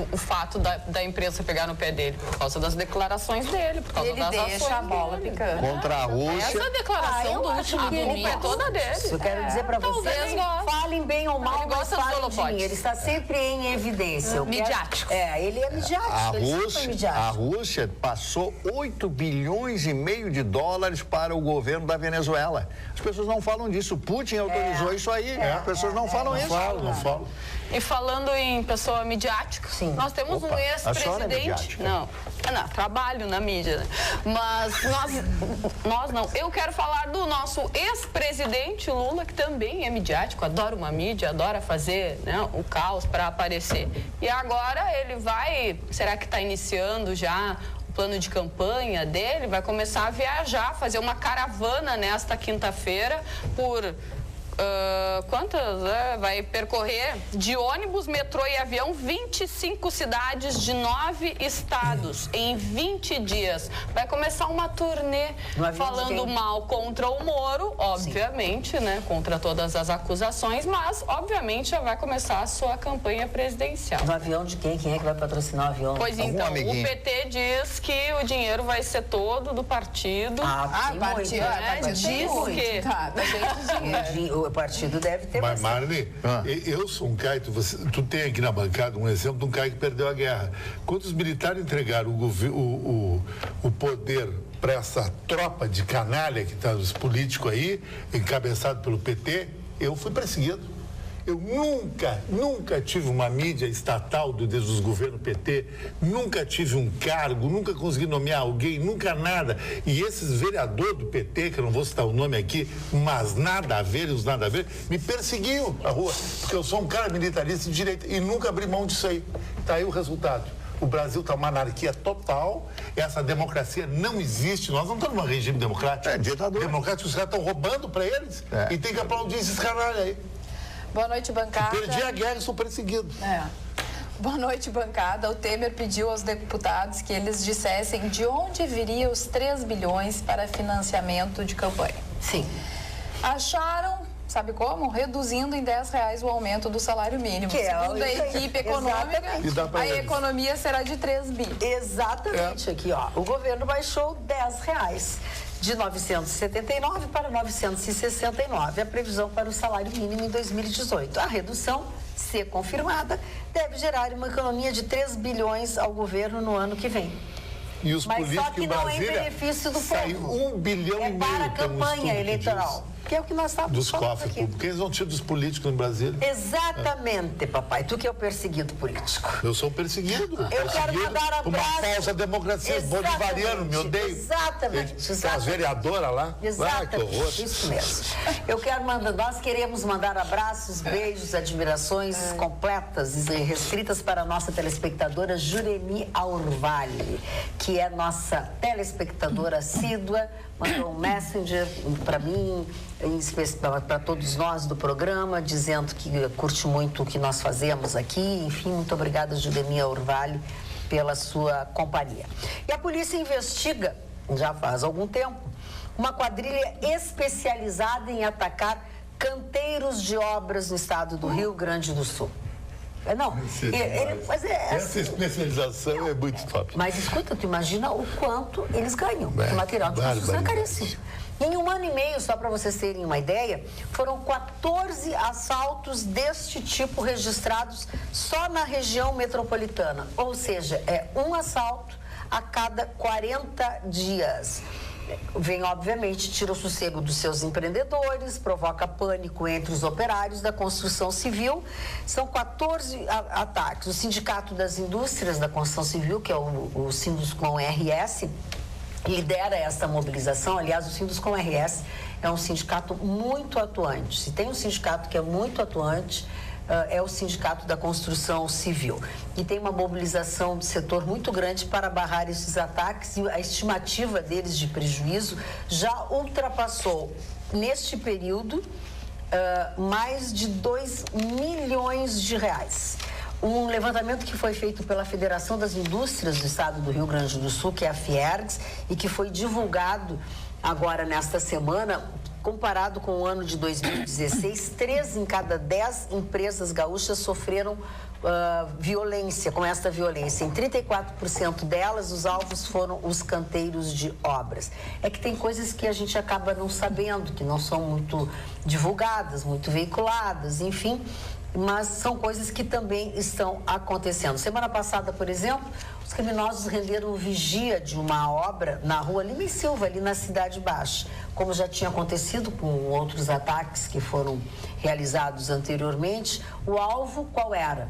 D: o fato da imprensa pegar no pé dele, por causa das declarações dele, por causa das ações dele. Ele deixa a bola picando.
C: Contra a Rússia.
D: Essa declaração do último domingo é toda dele.
A: Eu quero dizer para vocês, falem bem ou mal, mas falem de mim. Ele está sempre em evidência.
D: Midiático.
A: Ele é midiático.
C: A Rússia passou 8 bilhões e meio de dólares para o governo da Venezuela. As pessoas não falam disso. Putin autorizou isso aí. As pessoas não falam isso.
F: Não falam.
D: E falando em pessoa midiática, nós temos um ex-presidente. Não, trabalho na mídia, né? Mas nós não. Eu quero falar do nosso ex-presidente Lula, que também é midiático, adora uma mídia, adora fazer, né, o caos para aparecer. E agora ele será que está iniciando já o plano de campanha dele? Vai começar a viajar, fazer uma caravana nesta quinta-feira por... vai percorrer de ônibus, metrô e avião 25 cidades de 9 estados em 20 dias. Vai começar uma turnê falando mal contra o Moro, obviamente, né? Contra todas as acusações, mas obviamente já vai começar a sua campanha presidencial.
A: No avião de quem? Quem é que vai patrocinar o avião?
D: Pois então, o PT diz que o dinheiro vai ser todo do partido.
A: Diz
B: que tá cheio de dinheiro.
A: O partido deve ter
F: Mas, Marli, eu sou um cara, tu tem aqui na bancada um exemplo de um cara que perdeu a guerra. Quando os militares entregaram o poder para essa tropa de canalha que está os políticos aí, encabeçado pelo PT, eu fui perseguido. Eu nunca tive uma mídia estatal desde os governos PT, nunca tive um cargo, nunca consegui nomear alguém, nunca nada. E esses vereadores do PT, que eu não vou citar o nome aqui, mas nada a ver, me perseguiam na rua, porque eu sou um cara militarista de direita e nunca abri mão disso aí. Tá aí o resultado. O Brasil está uma anarquia total, essa democracia não existe, nós não estamos num regime democrático.
C: É ditadura.
F: Democrático, os caras estão roubando para eles e tem que aplaudir esses canalhas aí.
B: Boa noite, bancada.
F: Perdi a guerra e sou perseguido.
B: Boa noite, bancada. O Temer pediu aos deputados que eles dissessem de onde viria os 3 bilhões para financiamento de campanha.
A: Sim.
B: Acharam, sabe como? Reduzindo em R$10 o aumento do salário mínimo. Segundo a equipe econômica, a economia será de 3 bi.
A: Exatamente. Aqui, ó. O governo baixou R$10. De 979 para 969, a previsão para o salário mínimo em 2018. A redução, se confirmada, deve gerar uma economia de 3 bilhões ao governo no ano que vem.
F: E os
A: Mas só que não é em benefício do povo.
F: 1 bilhão e meio.
A: Para a campanha eleitoral. Que é o que nós estávamos
F: dos cofres públicos. Eles vão tirar dos políticos no Brasil.
A: Exatamente, papai. Tu que é o perseguido político.
F: Eu sou perseguido.
A: Eu quero mandar abraço.
F: Uma falsa democracia. Bolivariano, me odeio.
A: Exatamente.
F: As vereadoras lá.
A: Exatamente.
F: Que horror.
A: Isso mesmo. Eu quero nós queremos mandar abraços, beijos, admirações completas e restritas para a nossa telespectadora Juremi Aurvali, que é nossa telespectadora assídua. Mandou um messenger para mim, para todos nós do programa, dizendo que curte muito o que nós fazemos aqui. Enfim, muito obrigada, Judemia Urvali, pela sua companhia. E a polícia investiga, já faz algum tempo, uma quadrilha especializada em atacar canteiros de obras no estado do Rio Grande do Sul. Não,
F: essa especialização é muito top.
A: Mas escuta, tu imagina o quanto eles ganham de material de construção caríssimo. Em 1 ano e meio, só para vocês terem uma ideia, foram 14 assaltos deste tipo registrados só na região metropolitana. Ou seja, é um assalto a cada 40 dias. Vem, obviamente, tira o sossego dos seus empreendedores, provoca pânico entre os operários da construção civil. São 14 ataques. O Sindicato das Indústrias da Construção Civil, que é o Sinduscom-RS, lidera essa mobilização. Aliás, o Sinduscom-RS é um sindicato muito atuante. Se tem um sindicato que é muito atuante, é o Sindicato da Construção Civil. E tem uma mobilização do setor muito grande para barrar esses ataques, e a estimativa deles de prejuízo já ultrapassou, neste período, mais de 2 milhões de reais. Um levantamento que foi feito pela Federação das Indústrias do Estado do Rio Grande do Sul, que é a Fiergs, e que foi divulgado agora nesta semana, comparado com o ano de 2016, 3 em cada 10 empresas gaúchas sofreram violência, com esta violência. Em 34% delas, os alvos foram os canteiros de obras. É que tem coisas que a gente acaba não sabendo, que não são muito divulgadas, muito veiculadas, enfim, mas são coisas que também estão acontecendo. Semana passada, por exemplo, os criminosos renderam vigia de uma obra na rua Lima e Silva, ali na Cidade Baixa. Como já tinha acontecido com outros ataques que foram realizados anteriormente, o alvo qual era?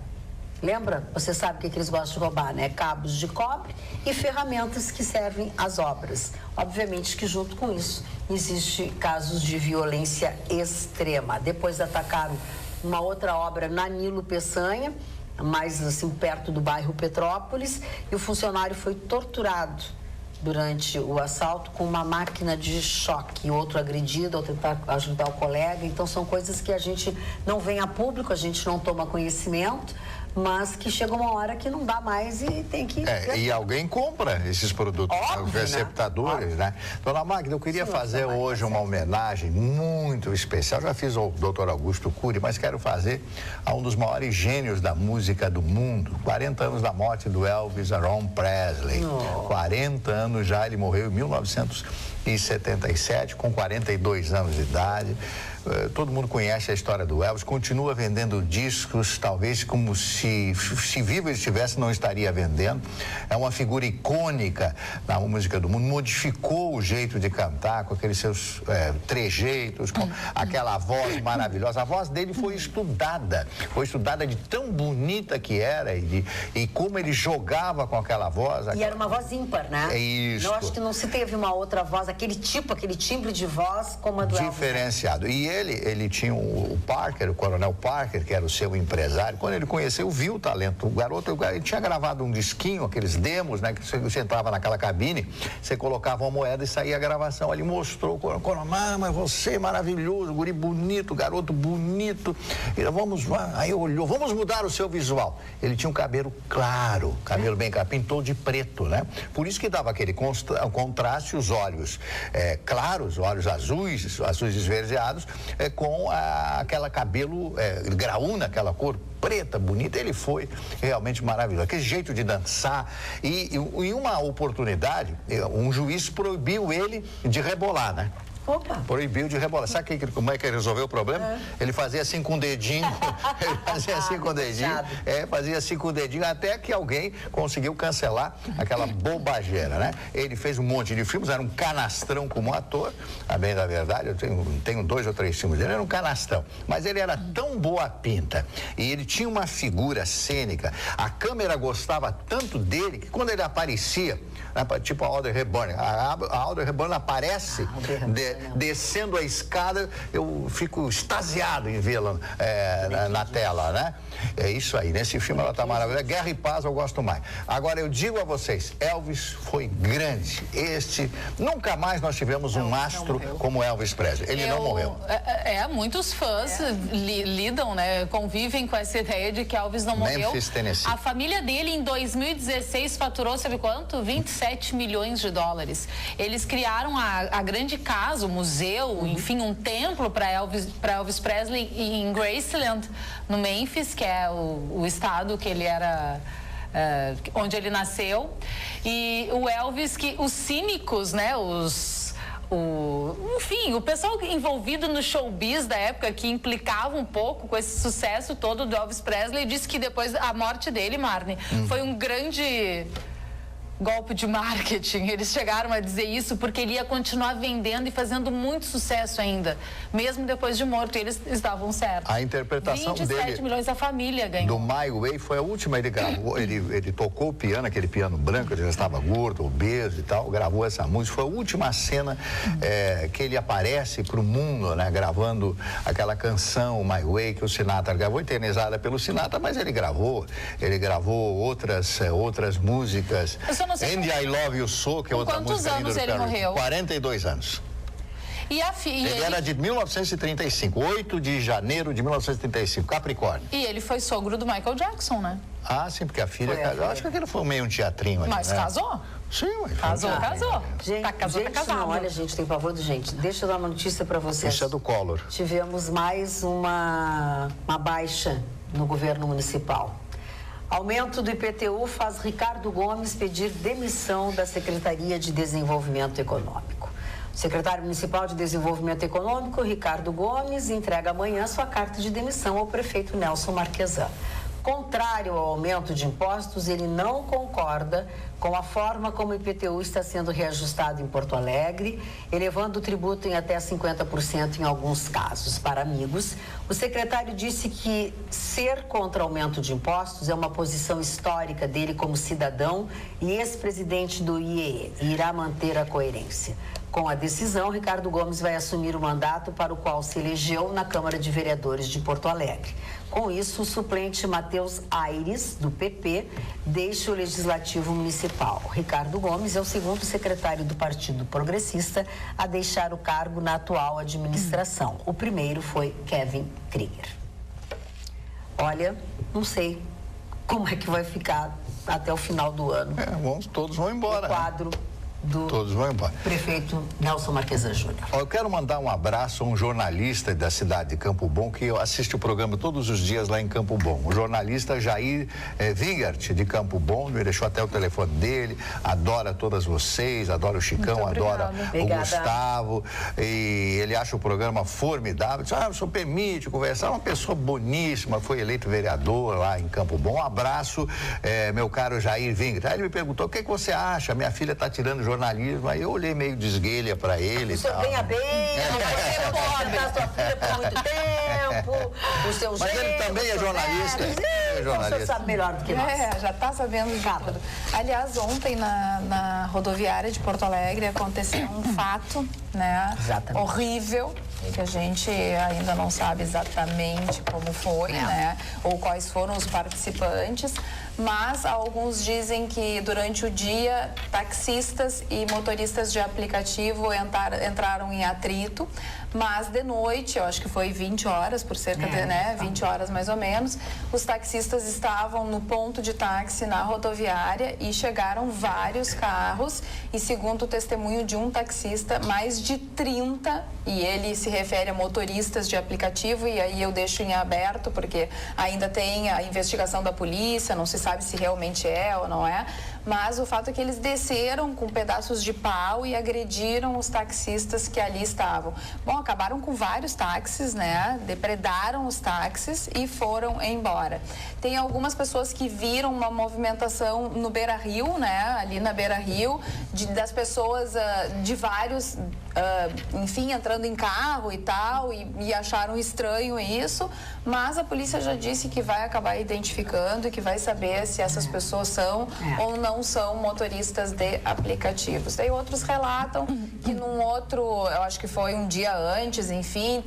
A: Lembra? Você sabe o que eles gostam de roubar, né? Cabos de cobre e ferramentas que servem às obras. Obviamente que junto com isso, existe casos de violência extrema. Depois atacaram uma outra obra na Nilo Peçanha, mais assim perto do bairro Petrópolis, e o funcionário foi torturado durante o assalto com uma máquina de choque, outro agredido ao tentar ajudar o colega. Então são coisas que a gente não vem a público, a gente não toma conhecimento, mas que chega uma hora que não dá mais e tem que...
C: e alguém compra esses produtos,
A: óbvio,
C: os receptadores, né? Dona Magda, eu queria fazer hoje uma homenagem muito especial. Já fiz ao Dr. Augusto Cury, mas quero fazer a um dos maiores gênios da música do mundo. 40 anos da morte do Elvis Aaron Presley. 40 anos já, ele morreu em 1977, com 42 anos de idade. Todo mundo conhece a história do Elvis, continua vendendo discos, talvez como se vivo ele estivesse, não estaria vendendo. É uma figura icônica na música do mundo, modificou o jeito de cantar com aqueles seus trejeitos, com aquela voz maravilhosa. A voz dele foi estudada de tão bonita que era e como ele jogava com aquela voz.
A: E era uma voz ímpar, né?
C: É isso.
A: Eu acho que não se teve uma outra voz, aquele timbre de voz como a do Elvis.
C: Diferenciado. E ele tinha o Parker, o Coronel Parker, que era o seu empresário. Quando ele conheceu, viu o talento. O garoto, ele tinha gravado um disquinho, aqueles demos, né? Que você entrava naquela cabine, você colocava uma moeda e saía a gravação. Ele mostrou, Coronel, mas você é maravilhoso, guri bonito, garoto bonito. Vamos lá. Aí olhou, vamos mudar o seu visual. Ele tinha um cabelo claro, cabelo bem claro, pintou de preto, né? Por isso que dava aquele contraste, os olhos claros, olhos azuis esverdeados, com aquela cabelo graúna, aquela cor preta, bonita. Ele foi realmente maravilhoso. Aquele jeito de dançar. E em uma oportunidade, um juiz proibiu ele de rebolar, né?
A: Opa.
C: Proibiu de rebolar. Sabe como é que ele resolveu o problema? Ele fazia assim com o dedinho. Ele fazia assim com o dedinho. Fazia assim com o dedinho, até que alguém conseguiu cancelar aquela bobageira, né? Ele fez um monte de filmes, era um canastrão como ator. A bem da verdade, eu tenho 2 ou 3 filmes dele, era um canastrão. Mas ele era tão boa pinta e ele tinha uma figura cênica. A câmera gostava tanto dele que quando ele aparecia, né, tipo a Audrey Hepburn, a Audrey Hepburn aparece descendo a escada, eu fico extasiado em vê-la na tela, né? É isso aí, nesse filme ela tá maravilhosa. Guerra e Paz eu gosto mais. Agora eu digo a vocês, Elvis foi grande. Nunca mais nós tivemos um astro como Elvis Presley. Ele não morreu.
E: Muitos fãs lidam, né? Convivem com essa ideia de que Elvis não morreu.
C: Memphis, Tennessee.
E: A família dele em 2016 faturou, sabe quanto? 27 milhões de dólares. Eles criaram a grande casa, o museu, enfim, um templo para Elvis Presley em Graceland, no Memphis, que é o estado que ele era, onde ele nasceu. E o Elvis, que os cínicos, né, enfim, o pessoal envolvido no showbiz da época, que implicava um pouco com esse sucesso todo do Elvis Presley, disse que depois a morte dele, Marne, foi um grande golpe de marketing. Eles chegaram a dizer isso porque ele ia continuar vendendo e fazendo muito sucesso ainda, mesmo depois de morto. E eles estavam certos.
C: A interpretação
E: 27
C: dele,
E: milhões a família ganhou.
C: do My Way, foi a última. Ele gravou, ele tocou o piano, aquele piano branco, ele já estava gordo, obeso e tal, gravou essa música. Foi a última cena que ele aparece para o mundo, né, gravando aquela canção My Way, que o Sinatra gravou, eternizada pelo Sinatra, mas ele gravou outras músicas. And I Love You So, que é outra música linda do Perry.
E: Quantos anos ele morreu?
C: 42 anos.
E: E
C: ele era de 1935, 8 de janeiro de 1935, Capricórnio.
E: E ele foi sogro do Michael Jackson, né?
C: Ah, sim, porque a filha... Eu acho que aquele foi meio um teatrinho ali,
E: Mas
C: né?
E: Casou?
C: Sim, mas...
E: Casou.
A: Gente,
E: Tá casado,
A: gente,
E: tá casado.
A: não, olha, gente, tem pavor do gente. Deixa eu dar uma notícia para vocês.
C: Isso é do Collor.
A: Tivemos mais uma baixa no governo municipal. Aumento do IPTU faz Ricardo Gomes pedir demissão da Secretaria de Desenvolvimento Econômico. O secretário municipal de Desenvolvimento Econômico, Ricardo Gomes, entrega amanhã sua carta de demissão ao prefeito Nelson Marquesan. Contrário ao aumento de impostos, ele não concorda com a forma como o IPTU está sendo reajustado em Porto Alegre, elevando o tributo em até 50% em alguns casos. Para amigos, o secretário disse que ser contra o aumento de impostos é uma posição histórica dele como cidadão e ex-presidente do IEE e irá manter a coerência. Com a decisão, Ricardo Gomes vai assumir o mandato para o qual se elegeu na Câmara de Vereadores de Porto Alegre. Com isso, o suplente Matheus Aires, do PP, deixa o Legislativo Municipal. Ricardo Gomes é o segundo secretário do Partido Progressista a deixar o cargo na atual administração. O primeiro foi Kevin Krieger. Olha, não sei como é que vai ficar até o final do ano.
C: Todos vão embora.
A: O quadro do
C: Todos vão embora.
A: prefeito Nelson Marquesan Júnior.
C: Eu quero mandar um abraço a um jornalista da cidade de Campo Bom, que assiste o programa todos os dias lá em Campo Bom. O jornalista Jair Wingart, de Campo Bom, me deixou até o telefone dele, adora todas vocês, adora o Chicão, adora o Gustavo, e ele acha o programa formidável. Diz, o senhor permite conversar, uma pessoa boníssima, foi eleito vereador lá em Campo Bom. Um abraço, meu caro Jair Wingart. Aí ele me perguntou, o que você acha? Minha filha está tirando jornalismo. Aí eu olhei meio de esguelha para ele e tal.
A: Venha bem, você pode dar sua filha por muito tempo, o seu
C: Mas
A: jeito,
C: ele também é jornalista.
A: Você sabe melhor do que nós.
B: Já está sabendo de tudo. Aliás, ontem na rodoviária de Porto Alegre aconteceu um fato, né?
A: Exatamente.
B: Horrível, que a gente ainda não sabe exatamente como foi, né? Ou quais foram os participantes, mas alguns dizem que durante o dia taxistas e motoristas de aplicativo entraram em atrito, mas de noite, eu acho que foi 20 horas, por cerca de 20 horas mais ou menos, os taxistas estavam no ponto de táxi na rodoviária e chegaram vários carros e, segundo o testemunho de um taxista, mais de 30, e ele se refere a motoristas de aplicativo, e aí eu deixo em aberto porque ainda tem a investigação da polícia, não se sabe se realmente é ou não é, mas o fato é que eles desceram com pedaços de pau e agrediram os taxistas que ali estavam. Bom, acabaram com vários táxis, né? Depredaram os táxis e foram embora. Tem algumas pessoas que viram uma movimentação no Beira-Rio, né? Ali na Beira-Rio, das pessoas de vários, enfim, entrando em carro e tal, e acharam estranho isso, mas a polícia já disse que vai acabar identificando e que vai saber se essas pessoas são ou não são motoristas de aplicativos. Daí outros relatam que num outro, eu acho que foi um dia antes, enfim,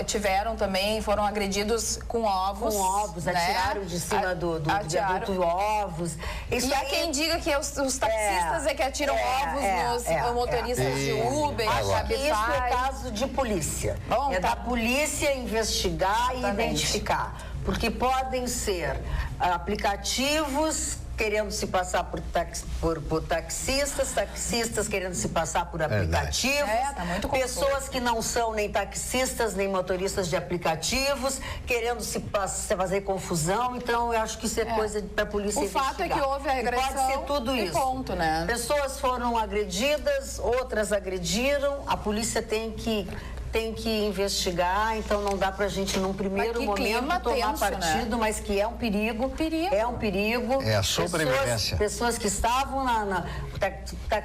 B: tiveram também, foram agredidos com ovos.
A: Com ovos, né? Atiraram de cima do viaduto ovos.
B: E há quem diga que os taxistas é que atiram ovos nos motoristas de Uber,
A: Isso é caso de polícia.
B: Bom,
A: da polícia investigar e identificar. Porque podem ser aplicativos querendo se passar por taxistas, taxistas querendo se passar por aplicativos,
B: tá muito
A: pessoas que não são nem taxistas, nem motoristas de aplicativos, querendo se fazer confusão. Então, eu acho que isso é coisa para a polícia investigar.
B: O fato é que houve a agressão.
A: E pode ser tudo isso.
B: Ponto, né?
A: Pessoas foram agredidas, outras agrediram, a polícia tem que investigar, então não dá pra gente num primeiro momento tomar partido, né? Mas que é um perigo. É um perigo.
C: É a sobrevivência.
A: Pessoas que estavam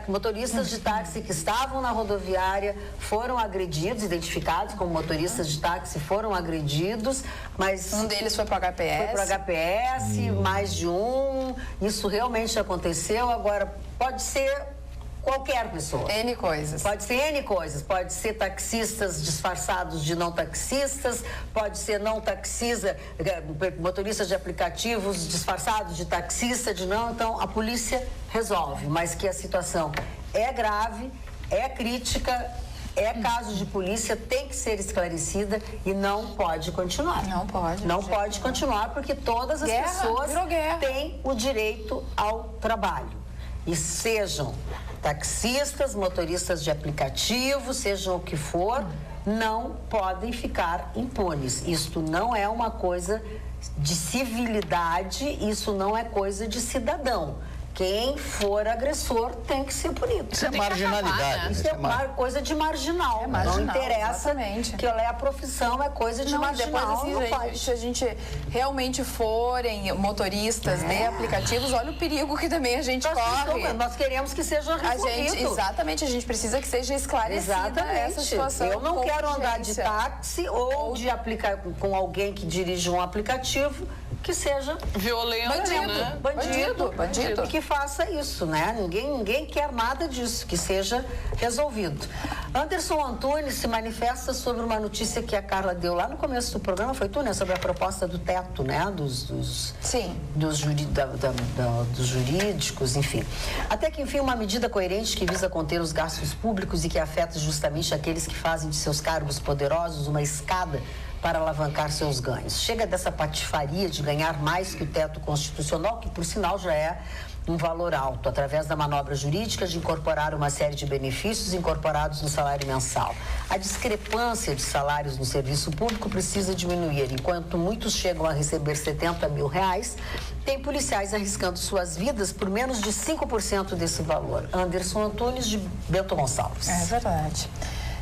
A: motoristas de táxi que estavam na rodoviária foram agredidos, identificados como motoristas de táxi, foram agredidos, mas...
B: Um deles foi pro HPS.
A: Foi pro HPS, mais de um. Isso realmente aconteceu. Agora, pode ser qualquer pessoa.
B: N coisas.
A: Pode ser N coisas. Pode ser taxistas disfarçados de não taxistas, pode ser não taxista, motoristas de aplicativos disfarçados de taxista, de não. Então, a polícia resolve, mas que a situação é grave, é crítica é caso de polícia, tem que ser esclarecida e não pode continuar.
B: Não pode.
A: Não pode continuar porque todas as pessoas
B: virou guerra.
A: têm o direito ao trabalho. E sejam taxistas, motoristas de aplicativo, sejam o que for, não podem ficar impunes. Isto não é uma coisa de civilidade, isso não é coisa de cidadão. Quem for agressor tem que ser punido.
C: Isso é marginalidade.
A: Isso é coisa de marginal.
B: É marginal,
A: não interessa
B: exatamente.
A: que a profissão é coisa de marginal.
B: Depois, assim, se a gente realmente forem motoristas de aplicativos, olha o perigo que também a gente corre.
A: Nós queremos que seja resolvido.
B: Exatamente, a gente precisa que seja esclarecida essa situação.
A: Eu não quero andar de táxi ou de aplicar com alguém que dirige um aplicativo que seja
D: violento, né?
A: Bandido. E que faça isso, né? Ninguém quer nada disso, que seja resolvido. Anderson Antunes se manifesta sobre uma notícia que a Carla deu lá no começo do programa, foi tu, né? Sobre a proposta do teto, né?
B: Sim.
A: Dos jurídicos, enfim. Até que, enfim, uma medida coerente que visa conter os gastos públicos e que afeta justamente aqueles que fazem de seus cargos poderosos uma escada para alavancar seus ganhos. Chega dessa patifaria de ganhar mais que o teto constitucional, que por sinal já é um valor alto, através da manobra jurídica de incorporar uma série de benefícios incorporados no salário mensal. A discrepância de salários no serviço público precisa diminuir. Enquanto muitos chegam a receber 70 mil reais, tem policiais arriscando suas vidas por menos de 5% desse valor. Anderson Antunes, de Bento Gonçalves.
B: É verdade.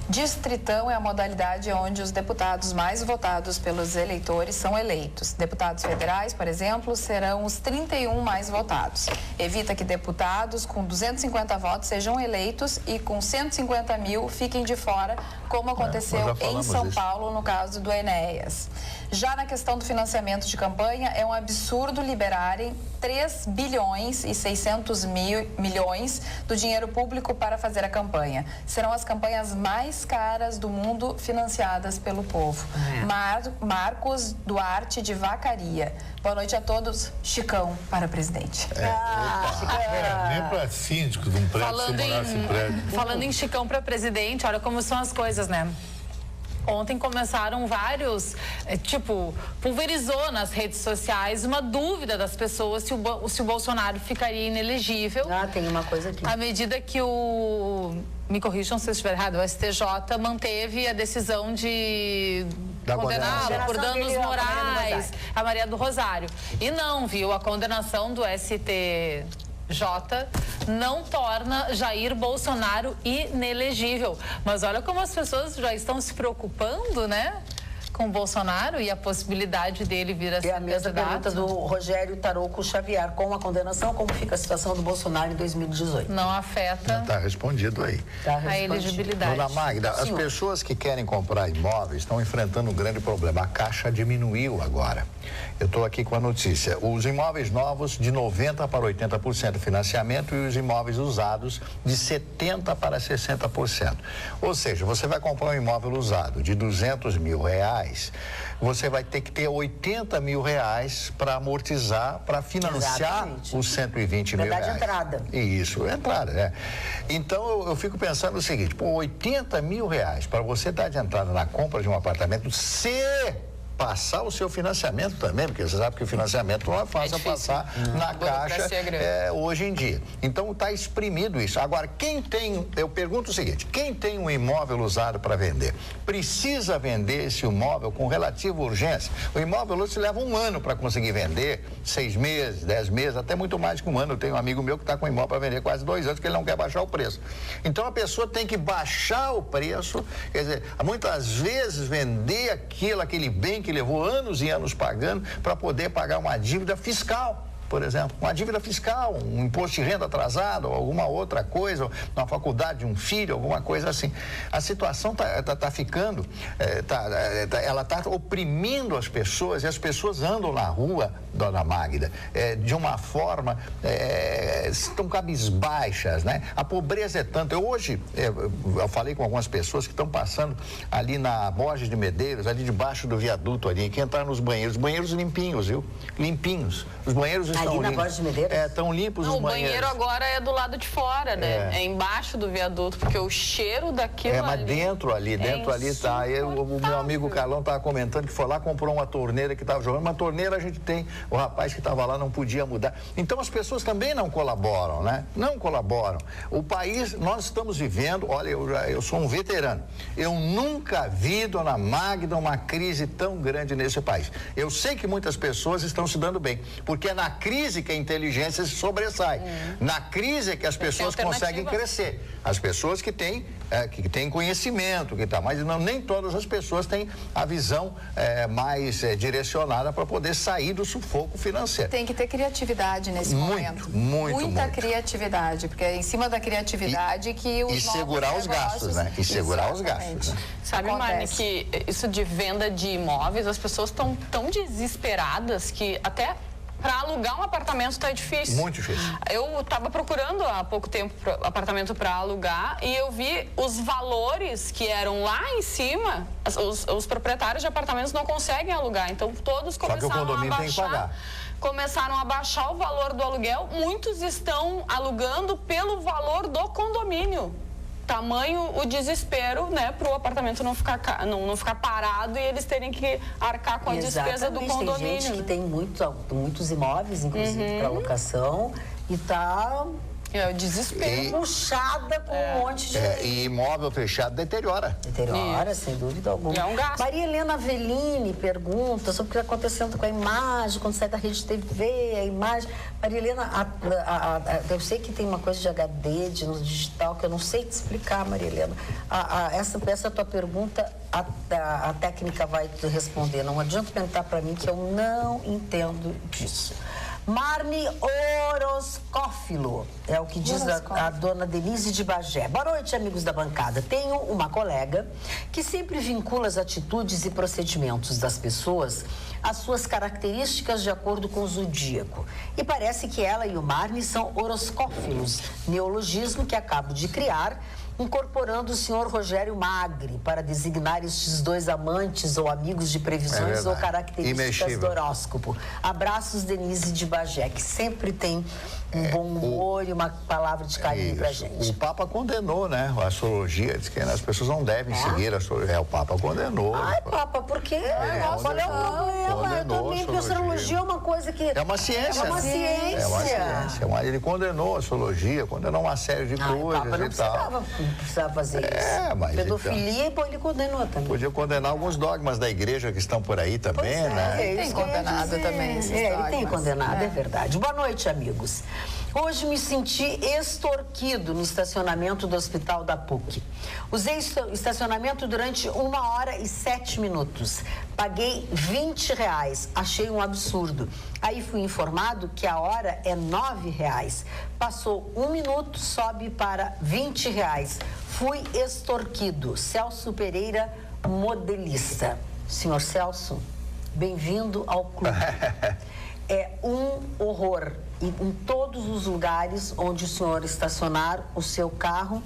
B: Distritão é a modalidade onde os deputados mais votados pelos eleitores são eleitos. Deputados federais, por exemplo, serão os 31 mais votados. Evita que deputados com 250 votos sejam eleitos e com 150 mil fiquem de fora, como aconteceu em São Paulo no caso do Enéas. Já na questão do financiamento de campanha, é um absurdo liberarem 3 bilhões e 600 milhões do dinheiro público para fazer a campanha. Serão as campanhas mais caras do mundo financiadas pelo povo. Marcos Duarte de Vacaria. Boa noite a todos. Chicão para presidente.
F: Nem para síndico de um prédio,
E: falando em Chicão para presidente, olha como são as coisas, né? Ontem começaram vários, pulverizou nas redes sociais uma dúvida das pessoas se o Bolsonaro ficaria inelegível.
A: Tem uma coisa aqui.
E: À medida que me corrijam se eu estiver errado, o STJ manteve a decisão de condená-lo por danos morais a Maria do Rosário. E não viu a condenação do STJ não torna Jair Bolsonaro inelegível. Mas olha como as pessoas já estão se preocupando, né? Com o Bolsonaro e a possibilidade dele vir a ser
A: candidato. E a mesma pergunta do Rogério Tarouco Xavier. Com a condenação, como fica a situação do Bolsonaro em 2018?
E: Não afeta.
C: Está respondido aí.
E: A elegibilidade.
C: Dona Magda, as pessoas que querem comprar imóveis estão enfrentando um grande problema. A Caixa diminuiu agora. Eu estou aqui com a notícia. Os imóveis novos de 90% para 80% financiamento e os imóveis usados de 70% para 60%. Ou seja, você vai comprar um imóvel usado de 200 mil reais, você vai ter que ter 80 mil reais para amortizar, para financiar os 120 mil reais.
A: Entrada.
C: Isso, entrada, né? Então, eu fico pensando o seguinte, 80 mil reais para você dar de entrada na compra de um apartamento, passar o seu financiamento também, porque você sabe que o financiamento não é fácil passar na Caixa hoje em dia. Então está exprimido isso. Agora, eu pergunto o seguinte, quem tem um imóvel usado para vender, precisa vender esse imóvel com relativa urgência? O imóvel hoje leva um ano para conseguir vender, 6 meses, 10 meses, até muito mais que um ano. Eu tenho um amigo meu que está com um imóvel para vender quase 2 anos, porque ele não quer baixar o preço. Então a pessoa tem que baixar o preço, quer dizer, muitas vezes vender aquele bem que levou anos e anos pagando para poder pagar uma dívida fiscal, por exemplo, uma dívida fiscal, um imposto de renda atrasado ou alguma outra coisa, uma faculdade de um filho, alguma coisa assim. A situação tá ficando, ela está oprimindo as pessoas e as pessoas andam na rua, Dona Magda, de uma forma, estão cabisbaixas, né? A pobreza é tanta. Eu falei com algumas pessoas que estão passando ali na Borges de Medeiros, ali debaixo do viaduto ali, que entraram nos banheiros limpinhos, viu? Limpinhos. Os banheiros estão
A: Ali na
C: limpos.
A: Borges de Medeiros?
C: Estão limpos
D: Não,
C: os
D: o
C: banheiros.
D: banheiro agora é do lado de fora, né? É embaixo do viaduto, porque o cheiro daquilo
C: mas
D: ali...
C: dentro ali tá. Aí o meu amigo Carlão estava comentando que foi lá, comprou uma torneira que estava jogando. Uma torneira a gente tem, o rapaz que estava lá não podia mudar. Então as pessoas também não colaboram, né? Não colaboram. O país, nós estamos vivendo, olha, eu sou um veterano. Eu nunca vi, dona Magda, uma crise tão grande nesse país. Eu sei que muitas pessoas estão se dando bem, porque é na crise que a inteligência se sobressai. Na crise é que as pessoas conseguem crescer. As pessoas que têm conhecimento, mas nem todas as pessoas têm a visão mais direcionada para poder sair do sufoco financeiro.
B: Tem que ter criatividade nesse momento. Muita criatividade, porque é em cima da criatividade que os
C: segurar os gastos, né? E segurar os gastos. Né?
D: Sabe, Marne, que isso de venda de imóveis, as pessoas estão tão desesperadas que até para alugar um apartamento está difícil.
C: Muito difícil.
D: Eu estava procurando há pouco tempo apartamento para alugar e eu vi os valores que eram lá em cima. Os proprietários de apartamentos não conseguem alugar, então todos começaram começaram a baixar o valor do aluguel. Muitos estão alugando pelo valor do condomínio. Tamanho o desespero, né, para o apartamento não ficar parado e eles terem que arcar com a despesa do condomínio.
A: Tem gente que tem muitos imóveis, inclusive, para locação, e está...
D: É o desespero.
A: Puxada com um monte de...
C: E imóvel fechado deteriora.
A: Deteriora, sem dúvida alguma.
D: É um gasto.
A: Maria Helena Velini pergunta sobre o que está acontecendo com a imagem, quando sai da Rede TV, a imagem. Maria Helena, eu sei que tem uma coisa de HD, no digital, que eu não sei te explicar, Maria Helena. Essa tua pergunta, a técnica vai te responder. Não adianta perguntar para mim que eu não entendo disso. Marne Oroscófilo, é o que diz a dona Denise de Bagé. Boa noite, amigos da bancada. Tenho uma colega que sempre vincula as atitudes e procedimentos das pessoas às suas características de acordo com o zodíaco. E parece que ela e o Marne são oroscófilos, neologismo que acabo de criar, incorporando o senhor Rogério Magri para designar estes dois amantes ou amigos de previsões ou características do horóscopo. Abraços, Denise de Bagé, que sempre tem um bom humor e uma palavra de carinho pra gente.
C: O Papa condenou, né? A astrologia, diz que as pessoas não devem seguir a astrologia. O Papa condenou.
A: Ai, Papa, por quê? Qual é o problema? Eu também, porque a astrologia é uma coisa que...
C: É uma ciência.
A: É uma ciência.
C: É uma ciência. Ele condenou a astrologia, condenou uma série de coisas
A: Papa não
C: e tal.
A: Não precisava fazer isso.
C: Mas
A: pedofilia, então, ele condenou também.
C: Podia condenar alguns dogmas da igreja que estão por aí também, né?
B: Ele tem condenado também esses
A: ele tem condenado, é verdade. Boa noite, amigos. Hoje me senti extorquido no estacionamento do Hospital da PUC. Usei estacionamento durante 1h07. Paguei R$20. Achei um absurdo. Aí fui informado que a hora é R$9. Passou 1 minuto, sobe para R$20. Fui extorquido. Celso Pereira, modelista. Senhor Celso, bem-vindo ao clube. É um horror. E em todos os lugares onde o senhor estacionar o seu carro,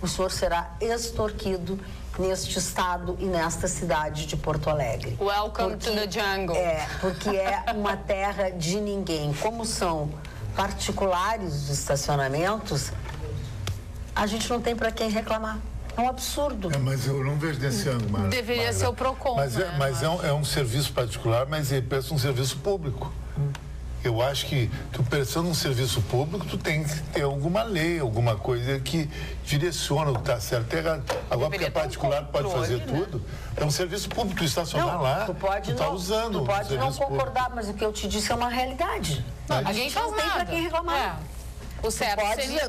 A: o senhor será extorquido neste estado e nesta cidade de Porto Alegre.
D: Welcome to the jungle.
A: Porque é uma terra de ninguém. Como são particulares os estacionamentos, a gente não tem para quem reclamar. É um absurdo.
F: Mas eu não vejo desse ângulo.
E: Deveria ser o PROCON.
F: Mas é um serviço particular, mas ele presta um serviço público. Eu acho que tu prestando um serviço público, tu tem que ter alguma lei, alguma coisa que direciona o que está certo e errado. Agora, porque é particular, pode fazer tudo. É um serviço público, tu estacionar lá, tu está usando.
A: Tu pode não concordar, mas o que eu te disse é uma realidade.
E: Ninguém faz
A: não tem para quem reclamar.
E: O certo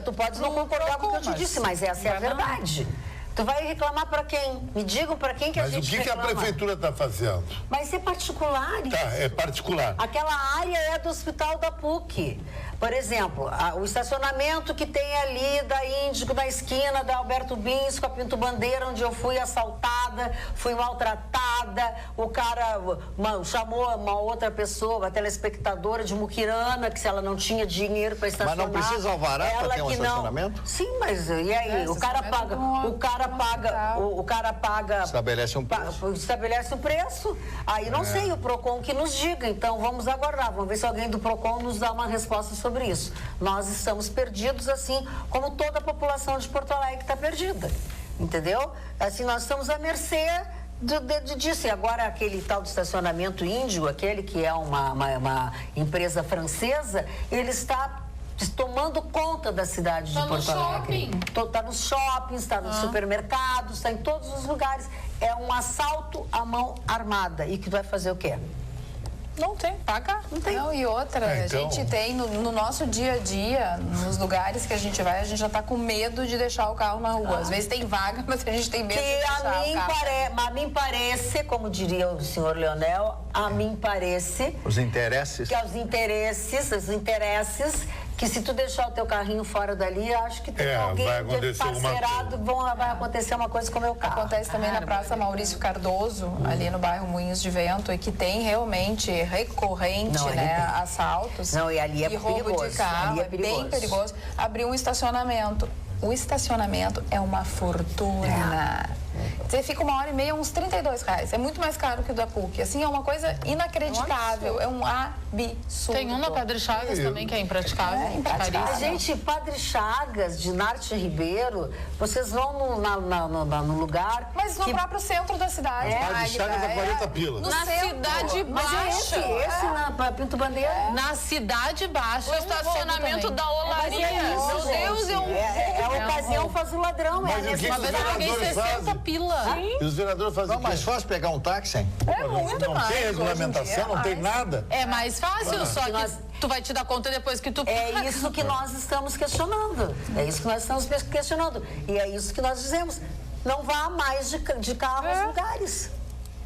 A: tu pode não concordar com o que eu te disse, mas essa é a verdade. Tu vai reclamar para quem? Me digam para quem que a gente reclama.
F: Mas o que a prefeitura está fazendo?
A: Mas é particular isso.
F: Tá, é particular.
A: Aquela área é do Hospital da PUC. Por exemplo, o estacionamento que tem ali da Índico, na esquina da Alberto Bins com a Pinto Bandeira, onde eu fui assaltada, fui maltratada, o cara chamou uma outra pessoa, uma telespectadora de muquirana, que se ela não tinha dinheiro para estacionar...
C: Mas não precisa alvará para ter um estacionamento?
A: Sim, mas e aí? O cara cara paga...
C: Estabelece um preço.
A: Estabelece o preço. Aí não sei, o PROCON que nos diga. Então vamos aguardar, vamos ver se alguém do PROCON nos dá uma resposta sobre isso. Nós estamos perdidos, assim como toda a população de Porto Alegre está perdida. Entendeu? Assim, nós estamos à mercê disso. E agora aquele tal de estacionamento índio, aquele que é uma empresa francesa, ele está tomando conta da cidade de Porto Alegre. Está nos shoppings, está nos supermercados, está em todos os lugares. É um assalto à mão armada. E que vai fazer o quê?
B: Não tem, paga.
A: Não tem.
B: Não, e outra, a gente tem no nosso dia a dia, nos lugares que a gente vai, a gente já tá com medo de deixar o carro na rua. Às vezes tem vaga, mas a gente tem medo de deixar o carro.
A: A mim parece, como diria o senhor Leonel, a mim parece...
C: Os interesses?
A: Que os interesses, que se tu deixar o teu carrinho fora dali, acho que tem alguém parceirado, vai acontecer uma coisa com o meu carro.
B: Acontece também na Praça Maurício Cardoso, ali no bairro Moinhos de Vento, e que tem realmente recorrente, assaltos.
A: Não, e ali é
B: perigoso. Roubo de carro, é bem perigoso. Abriu um estacionamento. O estacionamento é uma fortuna. Você fica 1h30, uns R$32. É muito mais caro que o da PUC. Assim, é uma coisa inacreditável. É um absurdo.
E: Tem um na Padre Chagas também que é impraticável.
A: Gente, Padre Chagas, de Narte Ribeiro, vocês vão no lugar...
B: Mas no próprio centro da cidade.
F: Padre Chagas é 40 pila.
E: Na Cidade Baixa.
A: Esse na Pinto Bandeira.
E: Na Cidade Baixa.
D: O estacionamento da Olaria. Meu Deus,
A: a ocasião faz o ladrão.
F: Mas
E: Uma vez eu paguei 60 pila.
F: E os vereadores fazem
C: Não, mais fácil pegar um táxi, hein?
F: Não tem regulamentação, não tem nada.
E: É mais fácil, só que tu vai te dar conta depois que tu...
A: É isso que nós estamos questionando. É isso que nós estamos questionando. E é isso que nós dizemos. Não vá mais de carro aos lugares.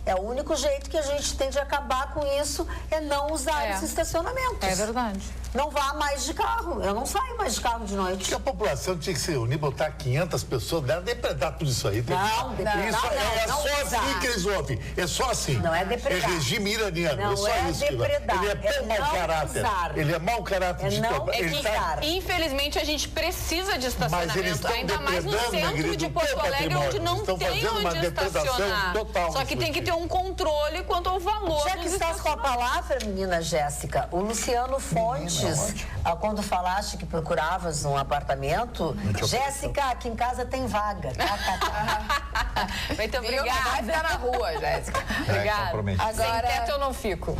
A: É o único jeito que a gente tem de acabar com isso é não usar esses estacionamentos.
E: É verdade.
A: Não vá mais de carro. Eu não saio mais de carro de noite.
F: Acho que a população tinha que se unir, botar 500 pessoas, depredar tudo isso aí. É só assim que eles ouvem. É só assim.
A: Não é depredar.
F: É regime iraniano.
A: Não
F: é só isso.
A: Depredar.
F: Ele é mau caráter. Ele é mau caráter de
A: não usar.
D: Infelizmente, a gente precisa de estacionamento. Ainda mais no centro
F: Magrido,
D: de Porto Alegre, onde não tem onde estacionar.
F: Total
D: Só que tem que ter um controle quanto ao valor.
A: Já que estás com a palavra, menina Jéssica, o Luciano Fontes, quando falaste que procuravas um apartamento, Jéssica, aqui em casa tem vaga.
D: Muito obrigada.
B: Vai ficar na rua, Jéssica.
D: Obrigada.
B: Agora,
D: sem teto eu não fico.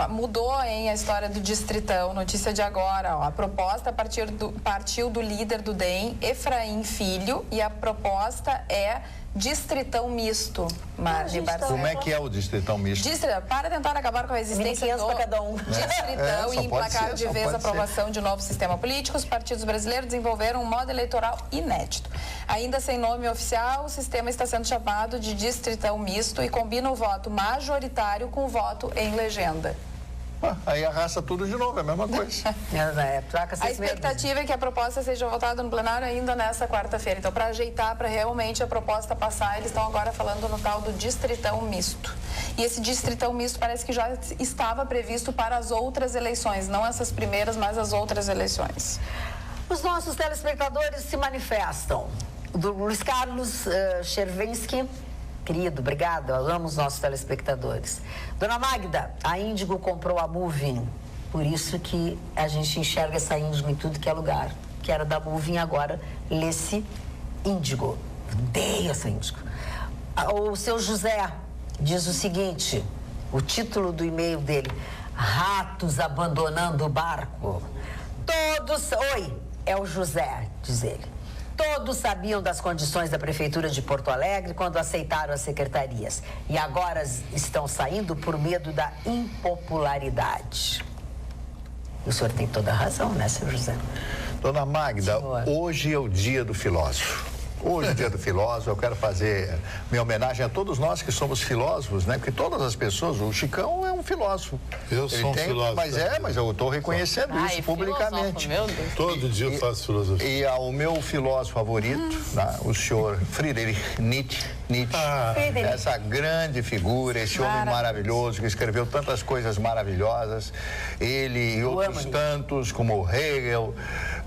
B: Mudou, hein, a história do Distritão. Notícia de agora, ó. A proposta partiu do líder do DEM, Efraim Filho, e a proposta é Distritão misto, Marli Barcelos.
C: Como é que é o Distritão misto?
B: Para tentar acabar com a existência do
A: cada um.
B: Distritão e emplacar de vez a aprovação de novo sistema político, os partidos brasileiros desenvolveram um modo eleitoral inédito. Ainda sem nome oficial, o sistema está sendo chamado de Distritão misto e combina o voto majoritário com o voto em legenda.
C: Aí arrasta tudo de novo, é a mesma coisa.
B: A expectativa é que a proposta seja votada no plenário ainda nessa quarta-feira. Então, para ajeitar, para realmente a proposta passar, eles estão agora falando no tal do Distritão misto. E esse Distritão misto parece que já estava previsto para as outras eleições, não essas primeiras, mas as outras eleições.
A: Os nossos telespectadores se manifestam. Do Luiz Carlos Chervensky. Querido, obrigada. Eu amo os nossos telespectadores. Dona Magda, a Índigo comprou a Moving. Por isso que a gente enxerga essa Índigo em tudo que é lugar. Que era da Moving, agora lê-se Índigo. Odeio essa Índigo. O seu José diz o seguinte, o título do e-mail dele, ratos abandonando o barco. Oi, é o José, diz ele. Todos sabiam das condições da Prefeitura de Porto Alegre quando aceitaram as secretarias. E agora estão saindo por medo da impopularidade. O senhor tem toda a razão, né, senhor José?
C: Dona Magda, hoje é o dia do filósofo. Hoje é o dia do filósofo, eu quero fazer minha homenagem a todos nós que somos filósofos, né? Porque todas as pessoas, o Chicão é um filósofo.
F: Eu sou um filósofo.
C: Mas eu estou reconhecendo isso publicamente.
D: Meu Deus.
F: Todo dia eu faço filosofia.
C: E o meu filósofo favorito, o senhor Friedrich Nietzsche, Nietzsche. Essa grande figura, esse homem maravilhoso que escreveu tantas coisas maravilhosas. Ele e outros tantos, como Hegel,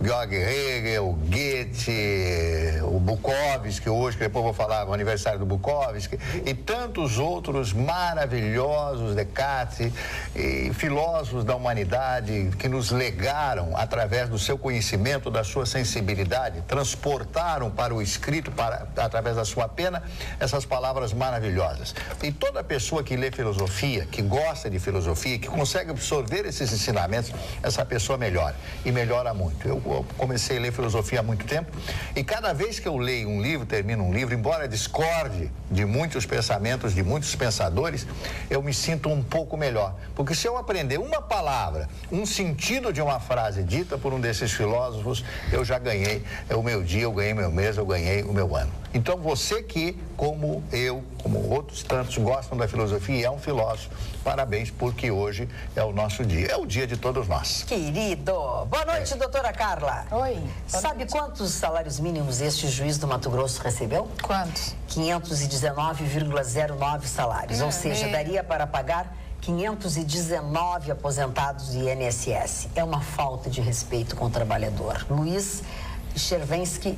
C: Georg Hegel, Goethe, o Bukowski, hoje, que depois vou falar do aniversário do Bukowski, e tantos outros maravilhosos, Descartes, e filósofos da humanidade que nos legaram, através do seu conhecimento, da sua sensibilidade, transportaram para o escrito, através da sua pena, essas palavras maravilhosas. E toda pessoa que lê filosofia, que gosta de filosofia, que consegue absorver esses ensinamentos, essa pessoa melhora, e melhora muito. Eu comecei a ler filosofia há muito tempo, e cada vez que eu leio um livro, termino um livro, embora discorde de muitos pensamentos, de muitos pensadores, eu me sinto um pouco melhor. Porque se eu aprender uma palavra, um sentido de uma frase dita por um desses filósofos, eu já ganhei o meu dia, eu ganhei meu mês, eu ganhei o meu ano. Então, você que, como eu, como outros tantos, gostam da filosofia e é um filósofo, parabéns, porque hoje é o nosso dia. É o dia de todos nós.
A: Querido. Boa noite, doutora Carla.
B: Oi.
A: Sabe quantos salários mínimos este juiz do Mato Grosso recebeu?
B: Quantos?
A: 519,09 salários. Ou seja, daria para pagar 519 aposentados do INSS. É uma falta de respeito com o trabalhador. Luiz Chervensky,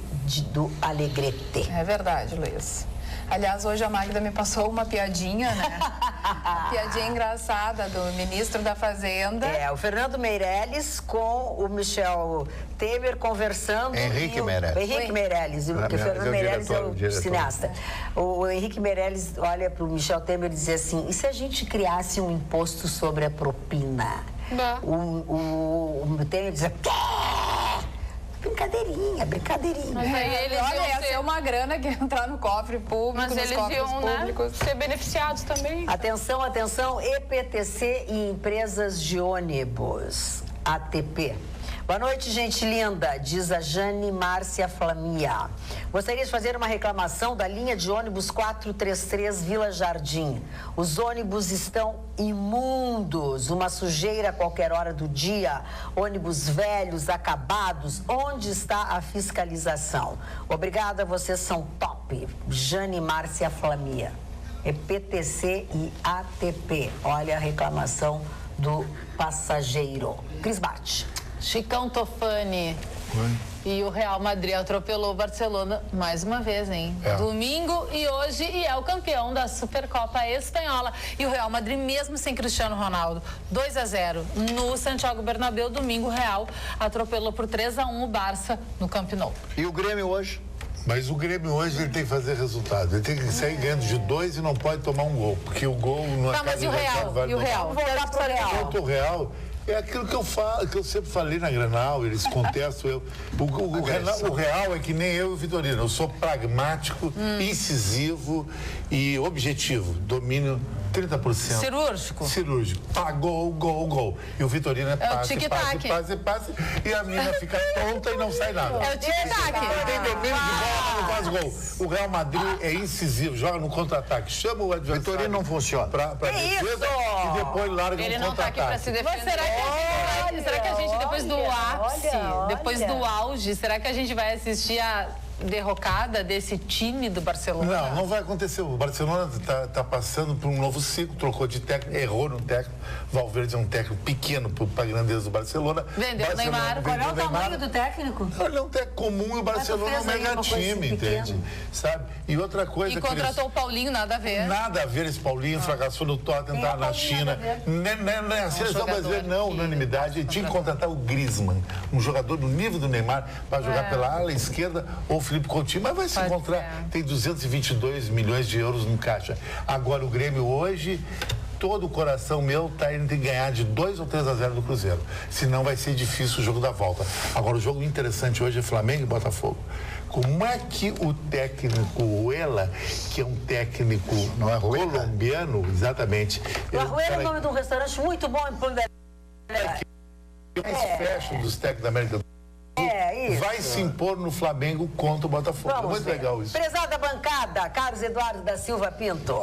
A: do Alegrete.
B: É verdade, Luiz. Aliás, hoje a Magda me passou uma piadinha, né? Uma piadinha engraçada do ministro da Fazenda.
A: O Fernando Meirelles com o Michel Temer conversando.
C: Henrique Meirelles.
A: Henrique Meirelles, porque o Fernando Meirelles é o cineasta. O Henrique Meirelles olha para o Michel Temer e diz assim: e se a gente criasse um imposto sobre a propina? O Temer diz: brincadeirinha.
D: Mas aí eles
B: ia ser uma grana que ia entrar no cofre público,
D: mas eles iam,
B: públicos.
D: ser beneficiados também.
A: Atenção, EPTC e empresas de ônibus, ATP. Boa noite, gente linda, diz a Jane Márcia Flamia. Gostaria de fazer uma reclamação da linha de ônibus 433 Vila Jardim. Os ônibus estão imundos, uma sujeira a qualquer hora do dia, ônibus velhos, acabados. Onde está a fiscalização? Obrigada, vocês são top. Jane Márcia Flamia. EPTC e ATP. Olha a reclamação do passageiro. Cris Bate.
E: Chicão Tofani. E o Real Madrid atropelou o Barcelona mais uma vez, hein? Domingo e hoje, e é o campeão da Supercopa Espanhola. E o Real Madrid, mesmo sem Cristiano Ronaldo, 2-0 no Santiago Bernabéu. Domingo, o Real atropelou por 3-1 o Barça no Camp Nou.
C: E o Grêmio hoje?
F: Mas o Grêmio hoje ele tem que fazer resultado. Ele tem que sair ganhando de 2 e não pode tomar um gol. Porque o gol não é.
E: Tá, mas e o Real?
B: E o Real?
A: Vou olhar pro Real.
F: Quanto o Real, é aquilo que eu falo, que eu sempre falei na Grenal, eles contestam o Real é que nem eu e o Vitorino. Eu sou pragmático, incisivo e objetivo. Domínio 30%. Cirúrgico. Pagou, gol. E o Vitorino é passe. E a mina fica tonta e não sai nada.
E: É o tic-tac.
F: Tem domínio de bola, não faz gol. O Real Madrid é incisivo, joga no contra-ataque. Chama o adversário.
C: Vitorino não funciona.
F: Pra defesa e depois larga
D: Ele
F: no
D: não tá aqui pra
F: contra-ataque.
D: se defender.
E: Será que a gente, depois do ápice, depois do auge, será que a gente vai assistir a derrocada desse time do Barcelona?
F: Não vai acontecer. O Barcelona tá passando por um novo ciclo, trocou de técnico, errou no técnico. Valverde é um técnico pequeno para a grandeza do Barcelona.
E: Vendeu o Neymar.
A: Qual é o tamanho do técnico?
F: Ele é um técnico comum e o Barcelona é um mega time, entende? Sabe? E outra coisa...
E: E contratou o Paulinho, nada a ver.
F: Nada a ver esse Paulinho, fracassou no Tottenham, tá na China. A seleção brasileira não, unanimidade. Ele tinha que contratar o Griezmann, um jogador do nível do Neymar, para jogar pela ala esquerda ou Felipe Coutinho, mas vai se encontrar. Tem 222 milhões de euros no caixa. Agora o Grêmio hoje, todo o coração meu tá indo ter que ganhar de 2 ou 3-0 do Cruzeiro. Senão vai ser difícil o jogo da volta. Agora o jogo interessante hoje é Flamengo e Botafogo. Como é que o técnico Huela, que é um técnico colombiano, exatamente.
A: O Arruela é o nome de um restaurante muito bom em Ponderé.
F: Mais fashion dos técnicos da América do Sul.
C: Flamengo.
A: isso.
F: Vai se impor no Flamengo contra o Botafogo.
A: Vamos
F: Muito
A: ver.
F: legal isso.
A: Prezada bancada, Carlos Eduardo da Silva Pinto.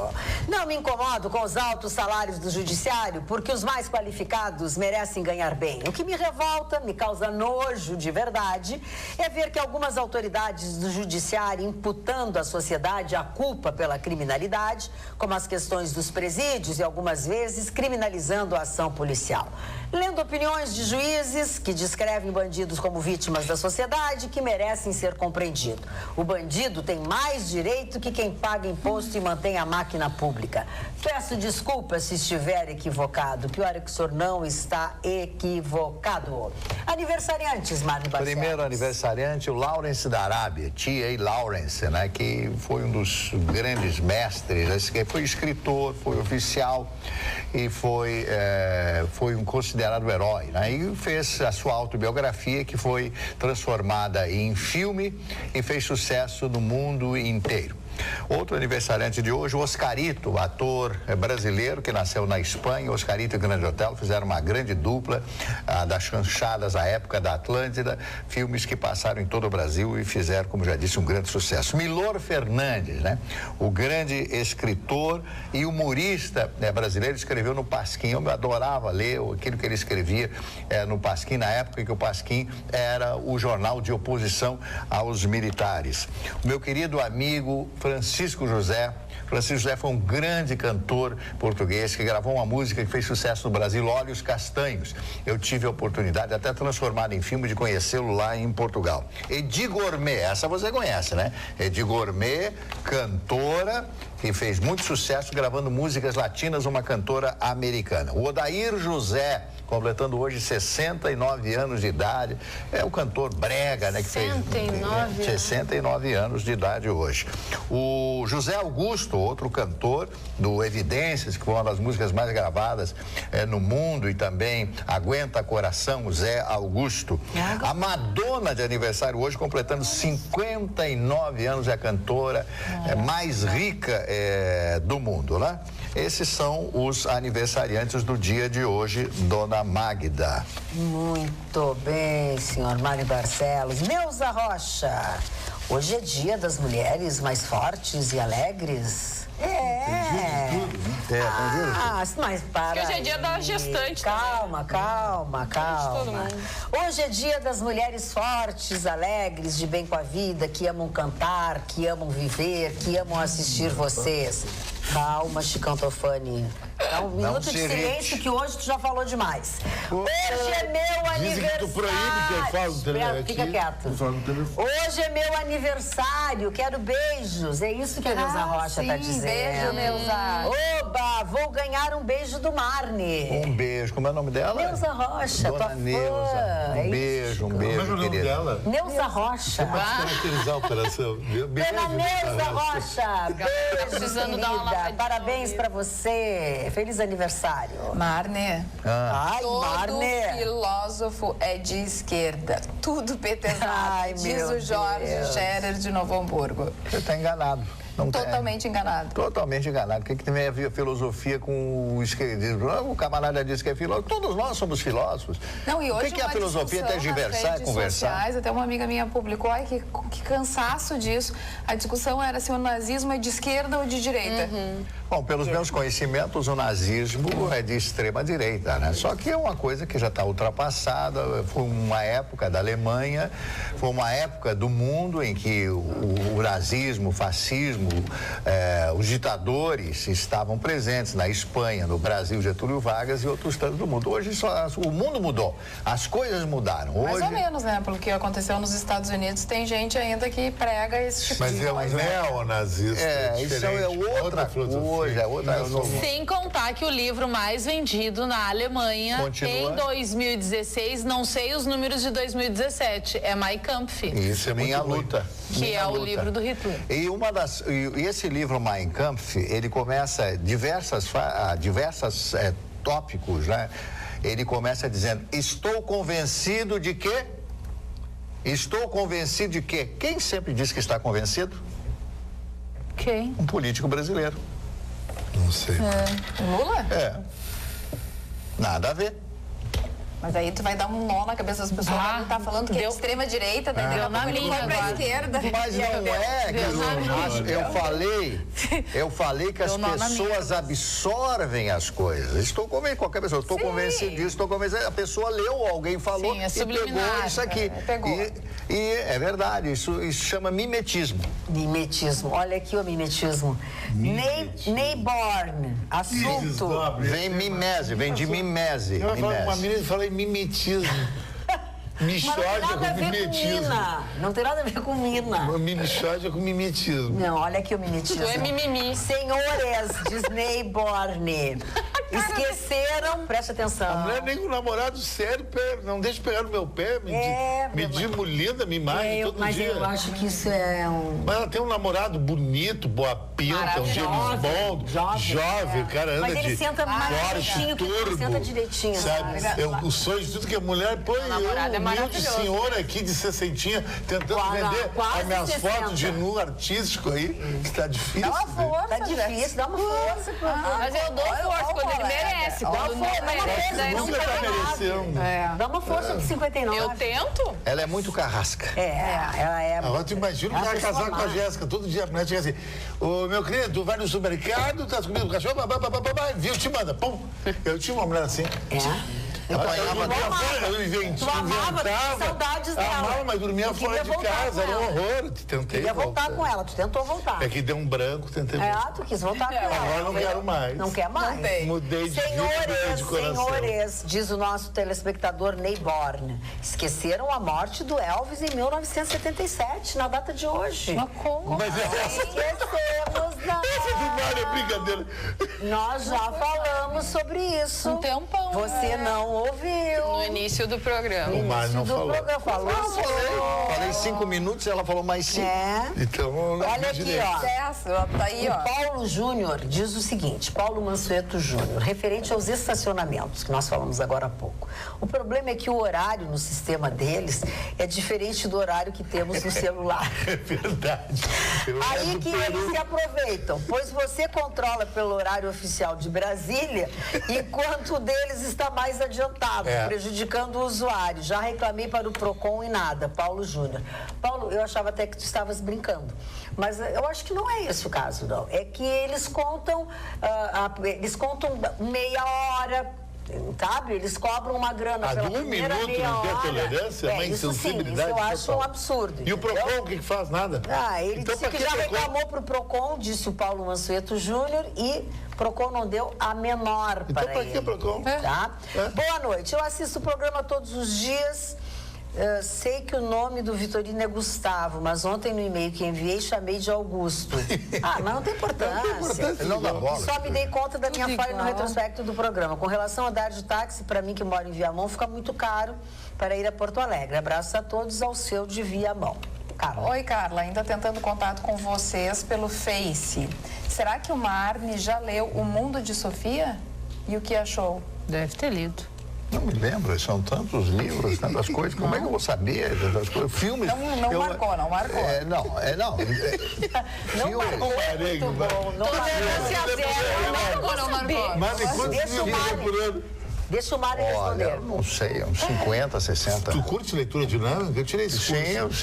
A: Não me incomodo com os altos salários do judiciário, porque os mais qualificados merecem ganhar bem. O que me revolta, me causa nojo de verdade, é ver que algumas autoridades do judiciário imputando à sociedade a culpa pela criminalidade, como as questões dos presídios e algumas vezes criminalizando a ação policial. Lendo opiniões de juízes que descrevem bandidos como vítimas da sociedade que merecem ser compreendidos. O bandido tem mais direito que quem paga imposto e mantém a máquina pública. Peço desculpas se estiver equivocado. Pior é que o senhor não está equivocado. Aniversariantes, Marne Barcelos.
C: Primeiro aniversariante, o Lawrence da Arábia, T.A. Lawrence, né, que foi um dos grandes mestres, que foi escritor, foi oficial e foi um considerado herói, né, e fez a sua autobiografia, que foi transformada em filme e fez sucesso no mundo inteiro. Outro aniversariante de hoje, o Oscarito, ator brasileiro que nasceu na Espanha. Oscarito e Grande Otelo fizeram uma grande dupla das chanchadas à época da Atlântida, filmes que passaram em todo o Brasil e fizeram, como já disse, um grande sucesso. Milor Fernandes, né? O grande escritor e humorista brasileiro, escreveu no Pasquim. Eu adorava ler aquilo que ele escrevia no Pasquim, na época em que o Pasquim era o jornal de oposição aos militares. O meu querido amigo Francisco José. Francisco José foi um grande cantor português que gravou uma música que fez sucesso no Brasil, Olhos Castanhos. Eu tive a oportunidade, até transformada em filme, de conhecê-lo lá em Portugal. Edi Gourmet, essa você conhece, né? Edi Gourmet, cantora, que fez muito sucesso gravando músicas latinas, uma cantora americana. O Odair José, completando hoje 69 anos de idade, é o cantor brega, né? Que
E: 69
C: fez 69 anos de idade hoje. O José Augusto, outro cantor do Evidências, que foi uma das músicas mais gravadas no mundo, e também Aguenta Coração, Zé Augusto. A Madonna de aniversário hoje, completando 59 anos, é a cantora mais rica do mundo, né? Esses são os aniversariantes do dia de hoje, Dona Magda.
A: Muito bem, senhor Marne Barcelos. Neuza Rocha, hoje é dia das mulheres mais fortes e alegres. Mas para.
D: Hoje é dia da gestante.
A: Calma. Hoje é dia das mulheres fortes, alegres, de bem com a vida, que amam cantar, que amam viver, que amam assistir vocês. Calma, Chicão Tofani. Dá um minuto de silêncio, que hoje tu já falou demais. Hoje é meu aniversário.
F: Dizem que tu proíbe que eu falo no telefone.
A: Fica quieto. Hoje é meu aniversário, quero beijos. É isso que a Neuza Rocha está dizendo.
B: Beijo, Neuza.
A: Oba, vou ganhar um beijo do Marne.
C: Um beijo. Como é o nome dela?
A: Neuza Rocha,
C: Dona
A: tua
C: Neuza.
A: fã.
C: Um beijo,
F: Como é o nome
C: querida.
F: dela?
A: Neuza Rocha.
F: Pode caracterizar a operação.
A: Dona Neuza Rocha, beijo,
D: precisando dar uma
A: querida.
D: lavadinha.
A: Parabéns pra você. Feliz aniversário.
B: Marne,
A: Ai,
B: todo
A: Marne.
B: filósofo é de esquerda. Tudo petezado,
A: Ai,
B: diz
A: meu
B: o Jorge
A: Deus.
B: Scherer de Novo Hamburgo.
C: Você está enganado. Não tem.
B: Totalmente enganado.
C: Totalmente enganado. O que tem a ver a filosofia com o esquerdismo? O camarada diz que é filósofo. Todos nós somos filósofos.
B: Não, e hoje
C: o que é a filosofia? Até diversar e conversar.
B: Sociais, até uma amiga minha publicou, ai, que cansaço disso. A discussão era se o nazismo é de esquerda ou de direita.
C: Bom, pelos meus conhecimentos, o nazismo é de extrema direita, né? Só que é uma coisa que já está ultrapassada. Foi uma época da Alemanha, foi uma época do mundo em que o nazismo, o fascismo, os ditadores estavam presentes na Espanha, no Brasil, Getúlio Vargas e outros tantos do mundo. Hoje o mundo mudou, as coisas mudaram.
B: Mais
C: Hoje,
B: ou menos, né? Pelo que aconteceu nos Estados Unidos, tem gente ainda que prega esse tipo
F: Mas
B: de
F: é um neonazista.
C: isso é outra
F: filosofia.
C: coisa, é outra.
E: Sem contar que o livro mais vendido na Alemanha
C: Continua.
E: em 2016, não sei os números de 2017, é Mein Kampf,
C: Isso é Minha
F: muito
C: Luta.
E: que
C: Minha
E: é o
C: Luta.
E: livro do Hitler.
C: E esse livro Mein Kampf, ele começa diversos tópicos, né? Ele começa dizendo: estou convencido de que? Estou convencido de que? Quem sempre diz que está convencido?
E: Quem?
C: Um político brasileiro.
F: Não sei.
B: Lula?
C: Nada a ver.
B: Mas aí tu vai dar um nó na cabeça das pessoas.
E: Ah,
B: Tá falando que é extrema-direita, daí daqui a pouco ele vai pra esquerda.
C: Mas não eu falei que as pessoas absorvem as coisas. Estou convencido, qualquer pessoa, estou convencido disso, estou convencido. A pessoa leu, alguém falou e pegou isso aqui. E é verdade, isso chama mimetismo.
A: Mimetismo, olha aqui o mimetismo. Neighborn, assunto.
C: Vem mimese, vem de mimese.
F: Eu falo com uma menina e falei mimetismo. Michórdia com mimetismo.
A: Não tem nada a ver com mina.
F: Michórdia com mimetismo.
A: Não, olha aqui o mimetismo.
D: Tu é mimimi.
A: Senhores, diz Neighborn. Esqueceram, preste atenção.
F: A mulher nem com um namorado sério, não deixa pegar no meu pé, me linda, me imagem todo
A: mas
F: dia.
A: eu acho que isso é um...
F: Mas ela tem um namorado bonito, boa pinta, um James Bond, jovem, o cara anda
A: mas ele
F: de
A: senta mais direitinho,
F: turbo,
A: senta direitinho,
F: sabe? O sonho de tudo que a mulher põe,
D: namorado é
F: humilde
D: maravilhoso.
F: senhora aqui de 60, tentando vender as minhas
A: 60.
F: fotos de nu artístico aí, que tá difícil.
B: Dá uma força,
A: Tá difícil, dá uma força.
D: Mas eu dou força quando ele merece. Quando não merece, daí não
F: Nunca tá merecendo.
A: Dá uma força de 59.
D: Eu tento.
C: Ela é muito carrasca.
A: Ela é...
F: Agora tu imagina que ela casar com a Jéssica. Todo dia a mulher chega assim: ô meu querido, tu vai no supermercado, tá comendo cachorro, viu, te manda, pum. Eu tinha uma mulher assim.
C: Eu apanhava
F: Eu inventava.
A: Saudades dela.
F: Amava, mas dormia fora de casa, era um horror. Tentei
A: Queria voltar com ela, tu tentou voltar.
F: É que deu um branco, tentei voltar.
A: Tu quis voltar com ela.
F: Agora não quero mais.
A: Não quer mais?
F: Mudei de vida, mudei de coração.
A: Senhores, diz o nosso telespectador Neighborn, esqueceram a morte do Elvis em 1977, na data de hoje.
E: Mas como?
F: Mas
A: Esquecemos, não.
F: essa do Mário é brincadeira.
A: Nós já falamos sobre isso.
E: Um tempão.
A: Você não ouviu.
D: No início do programa.
F: O Mário não
A: Do
F: falou.
A: programa falou.
C: Falei 5 minutos, ela falou mais 5.
F: Então, não
A: Olha aqui,
F: direito.
A: ó.
B: Tá aí, ó.
A: O Paulo Júnior diz o seguinte, Paulo Mansueto Júnior, referente aos estacionamentos, que nós falamos agora há pouco. O problema é que o horário no sistema deles é diferente do horário que temos no celular.
F: É verdade.
A: Aí que eles se aproveitam, pois você controla pelo horário oficial de Brasília, enquanto o deles está mais adiantado, prejudicando o usuário. Já reclamei para o PROCON e nada. Paulo Júnior. Paulo, eu achava até que tu estavas brincando, mas eu acho que não é esse o caso, não. É que eles contam meia hora, sabe? Eles cobram uma grana pela
F: um
A: primeira
F: minuto
A: meia
F: não tem
A: hora.
F: tolerância, uma
A: Isso sim, isso
F: insensibilidade
A: eu acho
F: total.
A: um absurdo.
F: E o
A: entendeu?
F: PROCON, o que faz? Nada.
A: Ele
F: Então,
A: disse
F: pra
A: que já
F: PROCON?
A: reclamou para o PROCON, disse o Paulo Mansueto Júnior, e PROCON não deu a menor
F: Então,
A: para
F: pra
A: ele.
F: que PROCON?
A: Tá? Boa noite, eu assisto o programa todos os dias. Sei que o nome do Vitorino é Gustavo, mas ontem no e-mail que enviei chamei de Augusto. Mas não tem importância.
C: Não dá bola.
A: Só me dei conta da minha falha no retrospecto do programa. Com relação a dar de táxi, para mim que moro em Viamão, fica muito caro para ir a Porto Alegre. Abraços a todos, ao seu de Viamão. Carla.
B: Oi, Carla. Ainda tentando contato com vocês pelo Face. Será que o Marne já leu O Mundo de Sofia? E o que achou?
E: Deve ter lido.
C: Não me lembro, são tantos livros, tantas coisas. Como é que eu vou saber tantas coisas? Filmes.
B: Não marcou.
C: Não.
A: Não marcou.
F: Muito
A: bom. Não marcou.
F: Mas quantos
A: Deixa o
F: livros
A: Mário.
F: por ano?
A: Deixa o Mário
C: Olha,
A: responder.
C: não sei, uns 50, 60.
F: Tu curte leitura dinâmica? Eu tirei esse curso.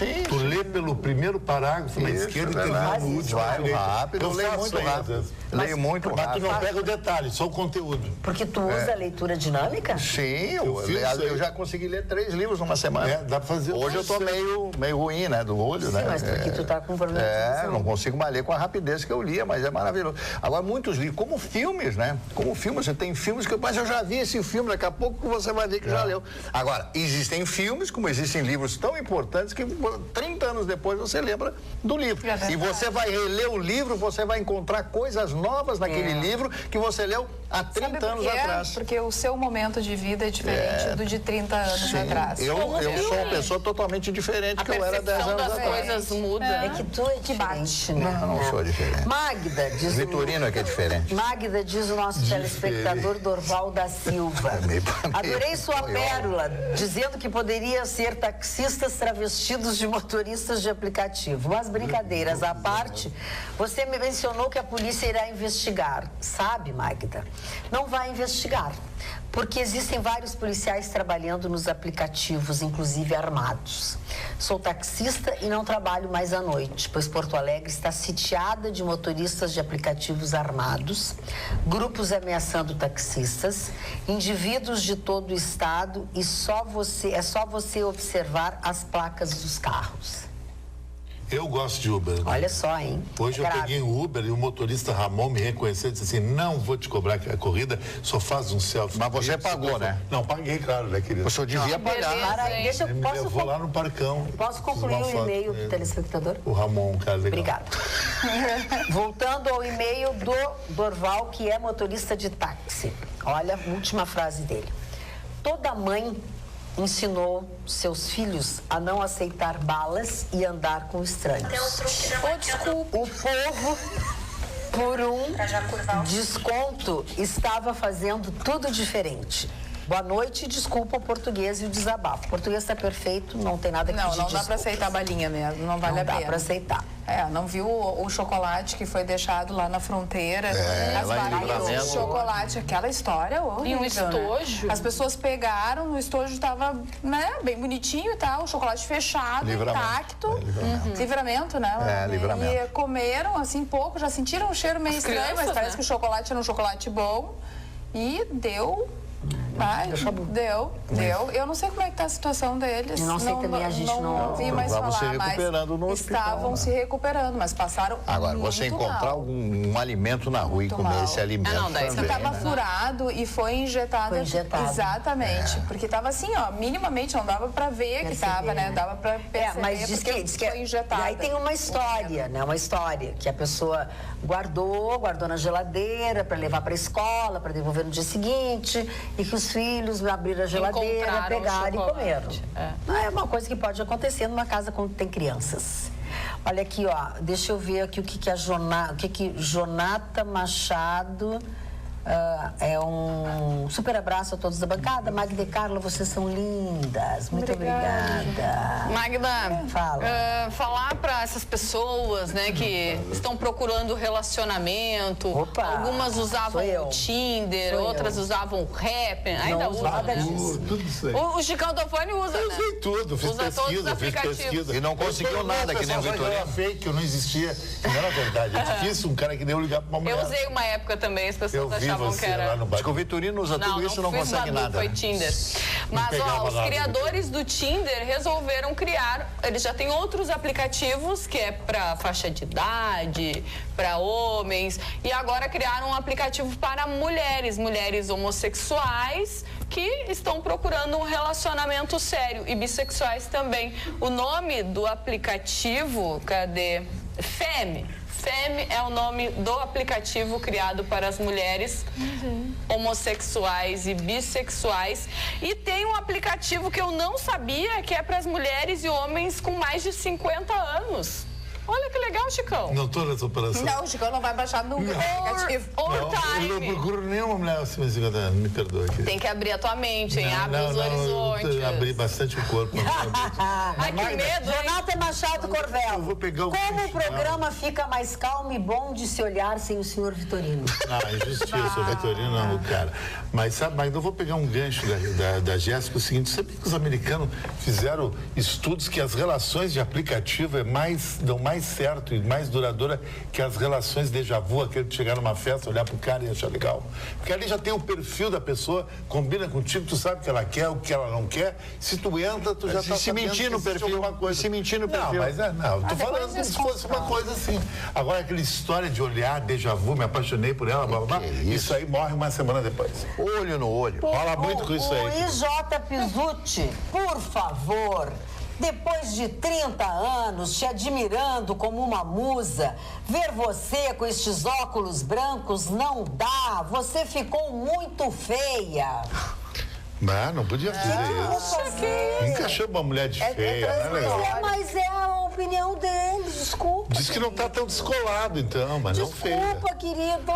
C: Sim.
F: Tu lê pelo primeiro parágrafo na
C: Isso,
F: esquerda e
C: é
F: termina
C: verdade.
F: no último.
C: Vai
F: na direita.
C: rápido, eu leio
F: faço
C: muito
F: aí,
C: rápido.
F: às vezes.
C: Leio muito
F: Mas tu
C: rápido.
F: não pega o detalhe, só o conteúdo.
A: Porque tu usa a leitura dinâmica?
C: Sim,
F: Eu fiz isso aí.
C: eu já consegui ler 3 livros numa semana.
F: Dá pra fazer.
C: Hoje eu tô meio ruim, né, do olho, né?
A: Mas porque tu tá com problema de visão.
C: Não consigo mais ler com a rapidez que eu lia, mas é maravilhoso. Agora, muitos livros, como filmes, né? Como filmes, você tem filmes que mas eu já vi esse filme, daqui a pouco você vai ver que já leu. Agora, existem filmes, como existem livros tão importantes que 30 anos depois você lembra do livro. E você vai reler o livro, você vai encontrar coisas novas naquele livro que você leu há 30 anos atrás.
B: Porque o seu momento de vida é diferente do de 30 anos atrás.
C: Eu sou uma pessoa totalmente diferente que eu era 10 anos
D: das
C: atrás.
D: coisas muda.
A: É que tu é diferente, né?
C: Não sou diferente.
A: Magda, diz
C: Vitorino é que é diferente.
A: Magda, diz o nosso telespectador Dorval da Silva. Adorei sua pérola, dizendo que poderia ser taxistas travestidos de motoristas de aplicativo. Mas brincadeiras à parte, você me mencionou que a polícia irá investigar. Sabe, Magda? não vai investigar, porque existem vários policiais trabalhando nos aplicativos, inclusive armados. Sou taxista e não trabalho mais à noite, pois Porto Alegre está sitiada de motoristas de aplicativos armados, grupos ameaçando taxistas, indivíduos de todo o estado e é só você observar as placas dos carros.
F: Eu gosto de Uber. Né?
A: Olha só, hein?
F: Hoje eu peguei um Uber e o motorista Ramon me reconheceu e disse assim, não vou te cobrar a corrida, só faz um selfie.
C: Mas você pagou, né?
F: Não, paguei, claro, né, querido?
C: O senhor devia pagar.
A: Deixa eu,
F: Ele me levou lá no parcão.
A: Posso concluir o e-mail do telespectador?
F: O Ramon, um cara legal.
A: Obrigada. Voltando ao e-mail do Dorval, que é motorista de táxi. Olha a última frase dele. Toda mãe ensinou seus filhos a não aceitar balas e andar com estranhos.
B: Desculpa.
A: O povo, por um desconto, estava fazendo tudo diferente. Boa noite, desculpa o português e o desabafo. O português está perfeito, não tem nada que pedir
B: Não dá para aceitar balinha mesmo, não vale a pena.
A: Não dá para aceitar.
B: Não viu o chocolate que foi deixado lá na fronteira? As balinhas de chocolate, aquela história horrível,
D: e um estojo.
B: Né? As pessoas pegaram, o estojo estava, né, bem bonitinho e tal, o chocolate fechado, intacto. Livramento, né?
C: Livramento.
B: E comeram, assim, pouco, já sentiram um cheiro meio estranho, mas parece que o chocolate era um chocolate bom. E deu... Deu. Eu não sei como é que tá a situação deles.
A: Não sei também, a gente não
B: vi mais falar,
C: se recuperando
B: mas
C: no hospital,
B: estavam se recuperando, mas passaram
C: Agora,
B: muito
C: você encontrar
B: mal.
C: algum alimento na rua e comer esse alimento
D: daí
C: também,
B: Estava
C: né?
B: furado e foi injetado.
A: Foi injetado.
B: Exatamente. Porque estava assim, ó, minimamente, não dava para ver que estava, né? Dava para perceber.
A: Mas diz que
B: foi injetado.
A: Aí tem uma história, né? Uma história que a pessoa guardou na geladeira para levar para a escola, para devolver no dia seguinte, e que os filhos abriram a geladeira,
D: Encontraram
A: pegaram
D: o
A: e comeram. É uma coisa que pode acontecer numa casa quando tem crianças. Olha aqui, ó, deixa eu ver aqui o que a Jonata Machado. É um super abraço a todos da bancada. Magda e Carla, vocês são lindas. Muito obrigada.
D: Magda,
A: Fala.
D: Falar para essas pessoas, né, que estão procurando relacionamento.
A: Opa,
D: algumas usavam o Tinder, outras usavam o Happn. Ainda usam,
A: nada
D: né?
A: disso.
F: Tudo isso aí.
D: O Chicão Tofani usa,
F: Eu
D: né?
F: sei tudo, fiz
D: Usa todos os
F: pesquisa,
D: aplicativos.
C: E não conseguiu nada, que nem o Vitorino.
F: Era fake, eu não existia. Não era verdade. É difícil um cara que nem eu ligar pra uma mulher.
D: Eu usei uma época também, as pessoas
F: Eu vi
D: achavam
F: você
D: que era...
F: lá no
C: Acho que o Vitorino usa tudo isso e não
D: foi
C: consegue
D: Badoo,
C: nada.
D: Foi
C: né?
D: Tinder. Mas,
F: pegava
D: os
F: nada,
D: criadores do Tinder resolveram criar... Eles já têm outros aplicativos, que é para faixa de idade, para homens. E agora criaram um aplicativo para mulheres homossexuais que estão procurando um relacionamento sério. E bissexuais também. O nome do aplicativo, cadê? Femme é o nome do aplicativo criado para as mulheres homossexuais e bissexuais. E tem um aplicativo que eu não sabia, que é para as mulheres e homens com mais de 50 anos. Olha que legal, Chicão.
F: Não tô nessa operação.
B: Não, o Chicão não vai baixar nunca o aplicativo.
F: Eu não procuro nenhuma mulher assim, me perdoe. Querido.
D: Tem que abrir a tua mente, hein? Abre os horizontes.
F: Eu abri bastante o corpo.
D: Ai, que medo, hein?
A: Jonata Machado Corvel.
F: Eu vou pegar o
A: Como o
F: bicho,
A: programa fica mais calmo e bom de se olhar sem o senhor Vitorino?
F: Injustiça, o Vitorino não, cara. Mas sabe, mas eu vou pegar um gancho da Jéssica, o seguinte, sabia que os americanos fizeram estudos que as relações de aplicativo dão mais certo e mais duradoura que as relações déjà vu, aquele de chegar numa festa, olhar pro cara e achar legal. Porque ali já tem o perfil da pessoa, combina contigo, tu sabe o que ela quer, o que ela não quer. Se tu entra, tu já tá
C: se mentir no perfil, se mentir no perfil.
F: Não, mas tô falando como se fosse uma coisa assim. Agora, aquela história de olhar, déjà vu, me apaixonei por ela, blá, blá, blá, isso aí morre uma semana depois.
C: Olho no olho.
F: Fala muito com isso aí.
A: O IJ Pizzuti, por favor, depois de 30 anos te admirando como uma musa, ver você com estes óculos brancos não dá. Você ficou muito feia.
F: Não podia dizer isso. Nunca chama uma mulher de feia, não é legal?
A: Mas é a opinião dele, desculpa.
F: Diz que não tá tão descolado, então, mas não feia.
A: Desculpa, querido.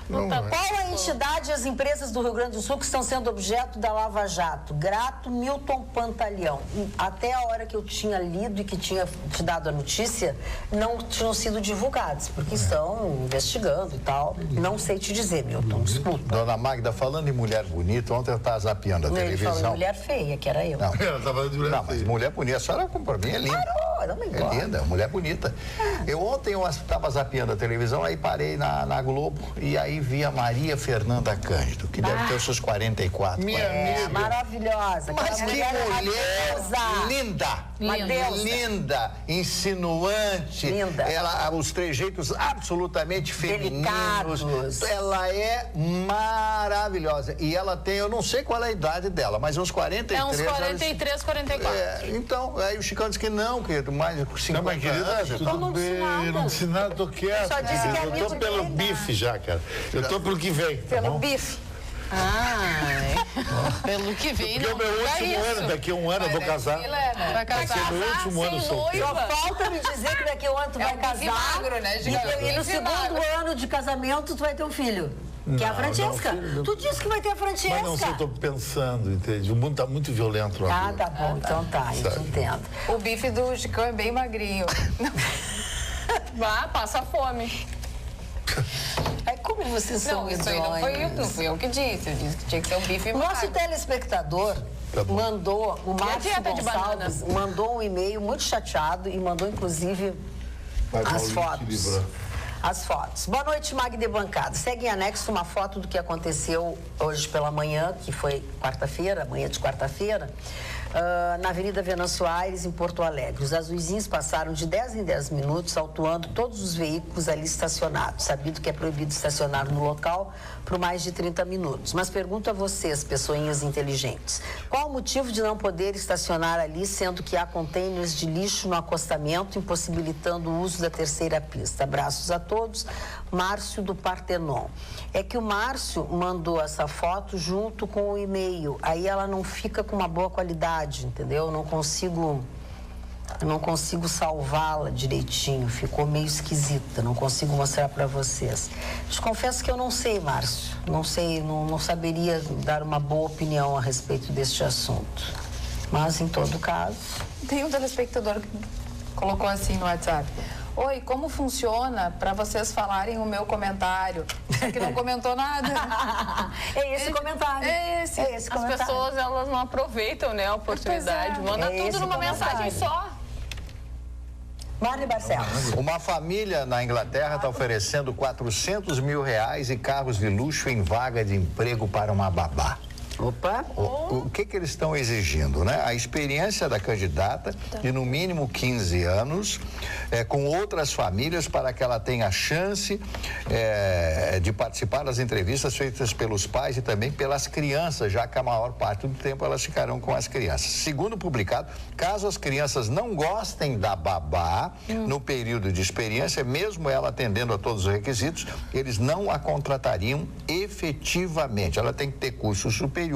C: Não é.
A: Qual a entidade e as empresas do Rio Grande do Sul que estão sendo objeto da Lava Jato? Grato Milton Pantaleão. Até a hora que eu tinha lido e que tinha te dado a notícia, não tinham sido divulgados, porque estão investigando e tal. Não sei te dizer, Milton, desculpa.
C: Dona Magda, falando em mulher bonita, ontem eu estava zapeando a
A: Ele
C: televisão.
A: falou em mulher feia, que era eu.
C: Não,
F: Ela tava de
C: não, mas mulher bonita, a senhora, para mim, é linda.
A: Claro, não me importa.
C: É linda, mulher bonita. Ontem eu estava zapeando a televisão, aí parei na Globo e aí vi a Maria Fernanda Cândido, que deve ter os seus 44.
F: Minha amiga.
A: Maravilhosa.
C: Mas que mulher linda!
A: Uma deusa.
C: Linda, insinuante.
A: Linda.
C: Ela, os trejeitos absolutamente femininos.
A: Delicados.
C: Ela é maravilhosa. E ela tem, eu não sei qual é a idade dela, mas uns 43.
E: É uns 43, 44.
C: Então, aí o Chicão disse que não, que mais de 50
F: Não, mas querida,
C: anos.
F: tudo
A: não
F: bem,
A: disse nada.
F: eu não disse nada, tô quieto.
A: Só disse que é
F: eu tô
A: amigo
F: pelo
A: dele,
F: bife já, cara. Eu tô pelo que vem. Tá
A: Pelo
F: bom?
A: bife.
E: Ai, pelo que vem,
F: Porque é
E: não
F: o meu
E: muda
F: último
E: isso.
F: ano, daqui a um ano eu vou casar.
E: Vai
F: Vai ser
E: casar
F: meu último ano
E: sem
F: solteiro.
A: Só
E: noiva.
A: falta me dizer que daqui a um ano tu vai
B: um
A: casar.
B: bife magro, né?
A: E no
B: Bife
A: segundo
B: magro.
A: ano de casamento tu vai ter um filho. Que é a
F: Não,
A: Francesca.
F: não, filho, não.
A: Tu disse que vai ter a Francesca.
F: Mas não sei, eu tô pensando, entende? O mundo tá muito violento lá.
A: Ah, tá bom. Então tá, eu te
F: Sabe.
A: entendo.
B: O bife do Chicão é bem magrinho.
D: Vá, passa fome.
A: Aí como vocês são
B: Não, isso aí não foi eu que disse. Eu disse que tinha que ser um bife
A: O nosso
B: magro.
A: telespectador
F: Tá bom.
A: mandou, o Márcio
D: dieta de
A: Gonçalves, mandou um e-mail muito chateado e mandou, inclusive,
F: Vai,
A: as
F: Paulinho, te
A: fotos.
F: livrar.
A: As fotos. Boa noite, Magda e bancada. Segue em anexo uma foto do que aconteceu hoje pela manhã, que foi quarta-feira, manhã de quarta-feira, na Avenida Venâncio Aires, em Porto Alegre. Os azuizinhos passaram de 10 em 10 minutos, autuando todos os veículos ali estacionados. Sabido que é proibido estacionar no local por mais de 30 minutos. Mas pergunto a vocês, pessoinhas inteligentes, qual o motivo de não poder estacionar ali, sendo que há contêineres de lixo no acostamento, impossibilitando o uso da terceira pista? Abraços a todos. Márcio do Partenon. É que o Márcio mandou essa foto junto com o e-mail. Aí ela não fica com uma boa qualidade, entendeu? Eu não consigo salvá-la direitinho. Ficou meio esquisita. Não consigo mostrar para vocês. Te confesso que eu não sei, Márcio. Não sei, não saberia dar uma boa opinião a respeito deste assunto. Mas, em todo caso...
B: Tem um telespectador que colocou assim no WhatsApp. Oi, como funciona para vocês falarem o meu comentário? Só que não comentou nada.
A: É esse o comentário.
B: É esse.
A: As
D: As pessoas, elas não aproveitam, né, a oportunidade. Manda
A: É esse
D: tudo numa
A: comentário.
D: mensagem só.
A: Marli Barcelos.
C: Uma família na Inglaterra está oferecendo R$400 mil e carros de luxo em vaga de emprego para uma babá.
A: Opa.
C: O que eles estão exigindo, né? A experiência da candidata de no mínimo 15 anos, com outras famílias, para que ela tenha a chance de participar das entrevistas feitas pelos pais e também pelas crianças, já que a maior parte do tempo elas ficarão com as crianças. Segundo publicado, caso as crianças não gostem da babá no período de experiência, mesmo ela atendendo a todos os requisitos, eles não a contratariam efetivamente. Ela tem que ter curso superior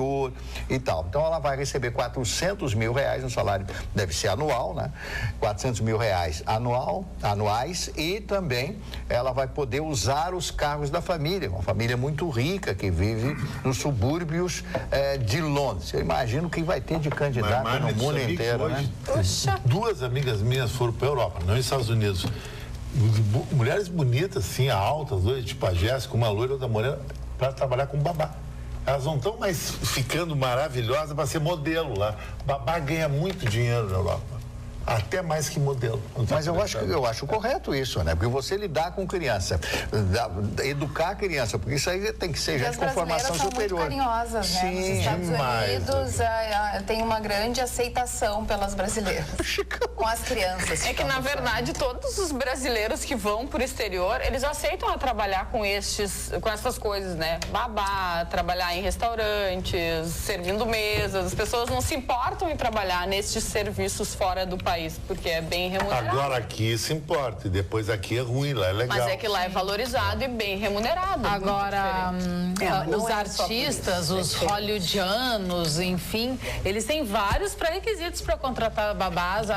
C: e tal. Então ela vai receber R$400 mil, um salário deve ser anual, né? R$400 mil anuais, e também ela vai poder usar os carros da família, uma família muito rica que vive nos subúrbios de Londres. Eu imagino que vai ter de candidato no mundo inteiro, né?
F: Duas amigas minhas foram para a Europa, não nos Estados Unidos. Mulheres bonitas, assim, altas, dois, tipo a Jéssica, uma loira da morena, para trabalhar com babá. Elas não estão mais ficando maravilhosas para ser modelo lá. Babá ganha muito dinheiro na Europa. Até mais que modelo.
C: Mas eu acho correto isso, né? Porque você lidar com criança, educar a criança, porque isso aí tem que ser gente com formação superior.
B: São muito carinhosas, né? Nos Estados Unidos tem uma grande aceitação pelas brasileiras com as crianças.
D: É que, na verdade, todos os brasileiros que vão pro exterior, eles aceitam a trabalhar com essas coisas, né? Babá, trabalhar em restaurantes, servindo mesas. As pessoas não se importam em trabalhar nestes serviços fora do país. país, porque é bem remunerado.
F: Agora aqui isso importa, e depois aqui é ruim, lá é legal.
D: Mas é que lá é valorizado e bem remunerado.
E: Agora, os artistas, os hollywoodianos, enfim, eles têm vários pré-requisitos para contratar babás.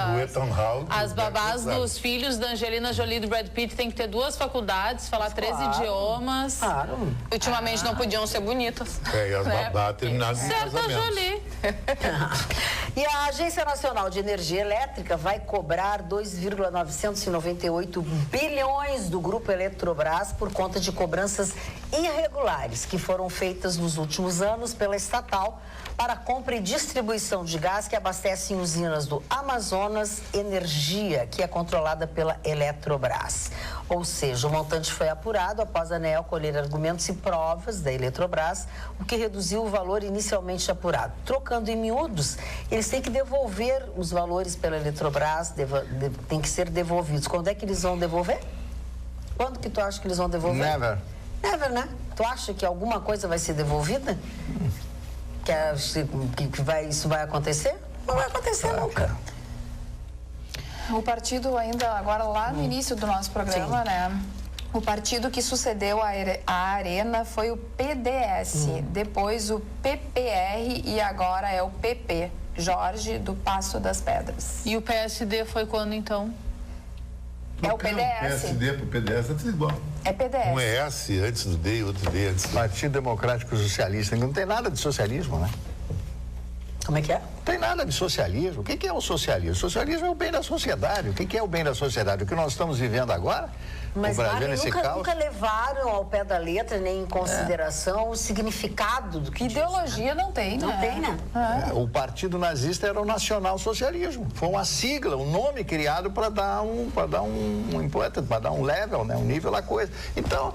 E: As babás dos filhos da Angelina Jolie e do Brad Pitt têm que ter 2 faculdades, falar 3 idiomas.
A: Claro.
D: Ultimamente não podiam ser bonitas.
F: E as babás terminaram de
E: Certo,
F: casamento.
E: Jolie.
A: E a Agência Nacional de Energia Elétrica vai cobrar 2,998 bilhões do Grupo Eletrobras por conta de cobranças irregulares que foram feitas nos últimos anos pela estatal para a compra e distribuição de gás que abastecem usinas do Amazonas Energia, que é controlada pela Eletrobras. Ou seja, o montante foi apurado após a ANEEL colher argumentos e provas da Eletrobras, o que reduziu o valor inicialmente apurado. Trocando em miúdos, eles têm que devolver os valores pela Eletrobras, têm que ser devolvidos. Quando é que eles vão devolver? Quando que tu acha que eles vão devolver?
C: Never.
A: Never, né? Tu acha que alguma coisa vai ser devolvida? Isso vai acontecer? Não vai acontecer nunca.
B: O partido ainda, agora lá no início do nosso programa, né? O partido que sucedeu a Arena foi o PDS, depois o PPR e agora é o PP, Jorge do Passo das Pedras.
E: E o PSD foi quando, então?
B: É o PDS.
F: PSD pro PDS é tudo igual.
B: É PDS.
F: Um é S antes do D, outro D antes do D.
C: Partido Democrático Socialista. Não tem nada de socialismo, né?
A: Como é que é?
C: Não tem nada de socialismo. O que é o socialismo? O socialismo é o bem da sociedade. O que é o bem da sociedade? O que nós estamos vivendo agora?
A: Mas,
C: o Brasil nesse caos.
A: nunca levaram ao pé da letra, nem em consideração o significado do que
B: Ideologia não tem, né?
A: Não tem, né?
C: O partido nazista era o nacional-socialismo. Foi uma sigla, um nome criado para dar um level, né? Um nível à coisa. Então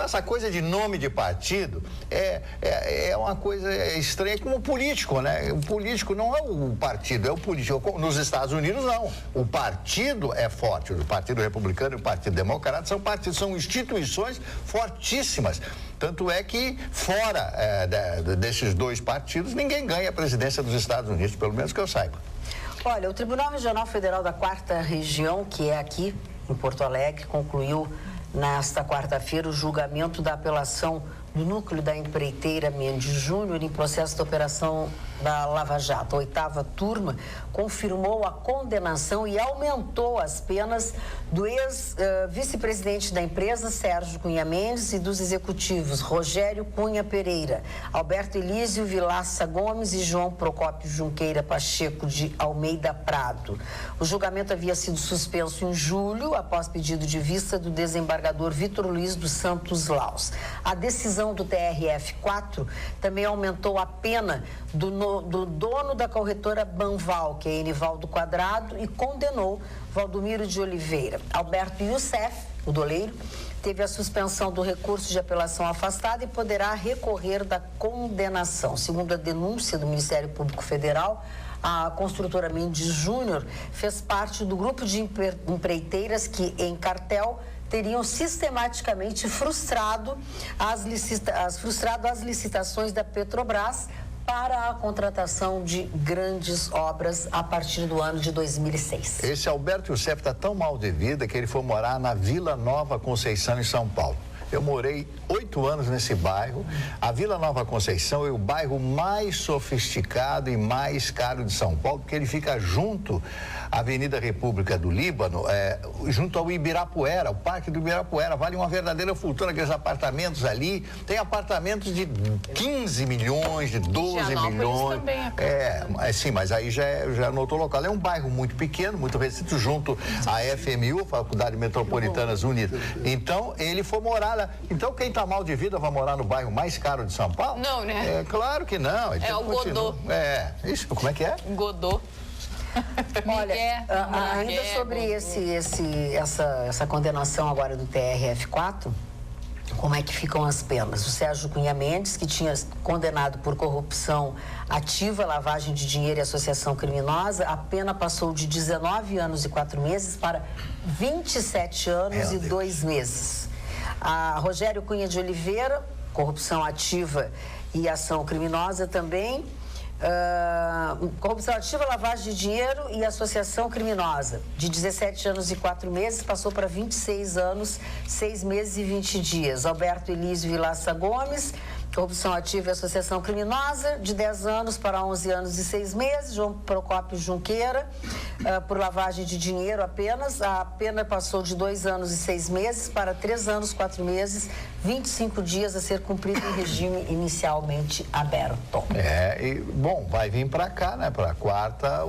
C: essa coisa de nome de partido é uma coisa estranha como político, né? O político não é o partido, é o político. Nos Estados Unidos, não. O partido é forte. O Partido Republicano e o Partido Democrata são partidos, são instituições fortíssimas. Tanto é que fora desses 2 partidos, ninguém ganha a presidência dos Estados Unidos, pelo menos que eu saiba.
A: Olha, o Tribunal Regional Federal da 4ª Região, que é aqui em Porto Alegre, concluiu nesta quarta-feira o julgamento da apelação do núcleo da empreiteira Mendes Júnior em processo de operação da Lava Jato. A 8ª turma confirmou a condenação e aumentou as penas do ex-vice-presidente da empresa, Sérgio Cunha Mendes, e dos executivos Rogério Cunha Pereira, Alberto Elísio Vilaça Gomes e João Procópio Junqueira Pacheco de Almeida Prado. O julgamento havia sido suspenso em julho, após pedido de vista do desembargador Vitor Luiz dos Santos Laus. A decisão do TRF4 também aumentou a pena do dono da corretora Banval, que é Enivaldo Quadrado, e condenou Valdomiro de Oliveira. Alberto Youssef, o doleiro, teve a suspensão do recurso de apelação afastada e poderá recorrer da condenação. Segundo a denúncia do Ministério Público Federal, a construtora Mendes Júnior fez parte do grupo de empreiteiras que, em cartel, teriam sistematicamente frustrado as licitações da Petrobras para a contratação de grandes obras a partir do ano de 2006.
C: Esse Alberto Youssef está tão mal de vida que ele foi morar na Vila Nova Conceição, em São Paulo. Eu morei 8 anos nesse bairro. A Vila Nova Conceição é o bairro mais sofisticado e mais caro de São Paulo, porque ele fica junto à Avenida República do Líbano, junto ao Ibirapuera, o Parque do Ibirapuera. Vale uma verdadeira fortuna, aqueles apartamentos ali. Tem apartamentos de 15 milhões, de 12 milhões.
E: Também
C: sim, mas aí já é no outro local. É um bairro muito pequeno, muito restrito, junto à FMU, Faculdade Metropolitanas Unidas. Então, ele foi morar lá. Então, quem está mal de vida vai morar no bairro mais caro de São Paulo?
D: Não, né?
C: Claro que não.
D: É o Godot.
C: Isso, como é que é?
D: Godot.
A: Olha, ainda sobre essa condenação agora do TRF4, como é que ficam as penas? O Sérgio Cunha Mendes, que tinha condenado por corrupção ativa, lavagem de dinheiro e associação criminosa, a pena passou de 19 anos e 4 meses para 27 anos e 2 meses. A Rogério Cunha de Oliveira, corrupção ativa e ação criminosa também, Corrupção ativa, lavagem de dinheiro e associação criminosa. De 17 anos e 4 meses, passou para 26 anos, 6 meses e 20 dias. Alberto Elísio Vilaça Gomes, corrupção ativa e associação criminosa, de 10 anos para 11 anos e 6 meses. João Procópio Junqueira, por lavagem de dinheiro apenas. A pena passou de 2 anos e 6 meses para 3 anos, 4 meses, 25 dias a ser cumprido em regime inicialmente aberto.
C: Bom, vai vir para cá, né? Para a quarta,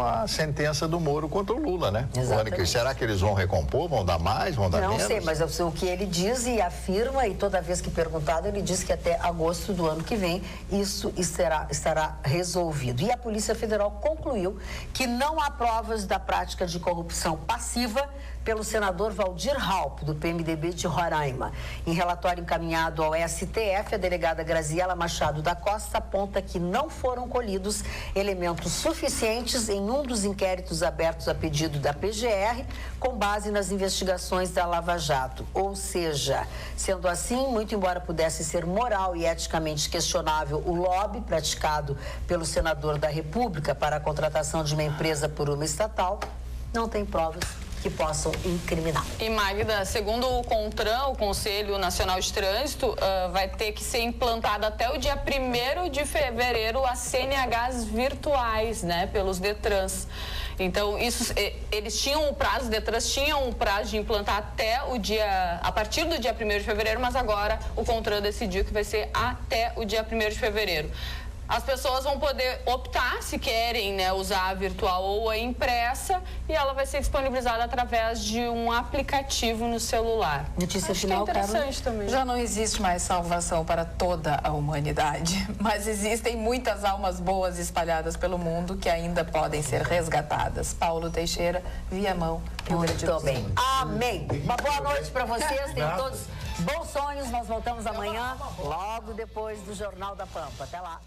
C: a sentença do Moro contra o Lula, né?
A: Exatamente.
C: Será que eles vão recompor? Vão dar mais? Vão dar menos?
A: Não sei, mas eu sei o que ele diz e afirma, e toda vez que perguntado, ele diz que até agosto do ano que vem isso estará resolvido. E a Polícia Federal concluiu que não há provas da prática de corrupção passiva pelo senador Valdir Raupp, do PMDB de Roraima. Em relatório encaminhado ao STF, a delegada Graziela Machado da Costa aponta que não foram colhidos elementos suficientes em um dos inquéritos abertos a pedido da PGR, com base nas investigações da Lava Jato. Ou seja, sendo assim, muito embora pudesse ser moral e eticamente questionável o lobby praticado pelo senador da República para a contratação de uma empresa por uma estatal, não tem provas que possam incriminar.
D: E Magda, segundo o CONTRAN, o Conselho Nacional de Trânsito, vai ter que ser implantada até o dia 1º de fevereiro as CNHs virtuais, né, pelos Detrans. Então, eles tinham o prazo, os Detrans tinham o prazo de implantar a partir do dia 1º de fevereiro, mas agora o CONTRAN decidiu que vai ser até o dia 1º de fevereiro. As pessoas vão poder optar se querem, né, usar a virtual ou a impressa, e ela vai ser disponibilizada através de um aplicativo no celular.
A: Notícia final,
D: interessante também.
B: Já não existe mais salvação para toda a humanidade, mas existem muitas almas boas espalhadas pelo mundo que ainda podem ser resgatadas. Paulo Teixeira, Viamão, Rio Grande do Sul.
A: Muito bem. Amém. Uma boa noite para vocês. Tenham todos bons sonhos. Nós voltamos amanhã, logo depois do Jornal da Pampa. Até lá.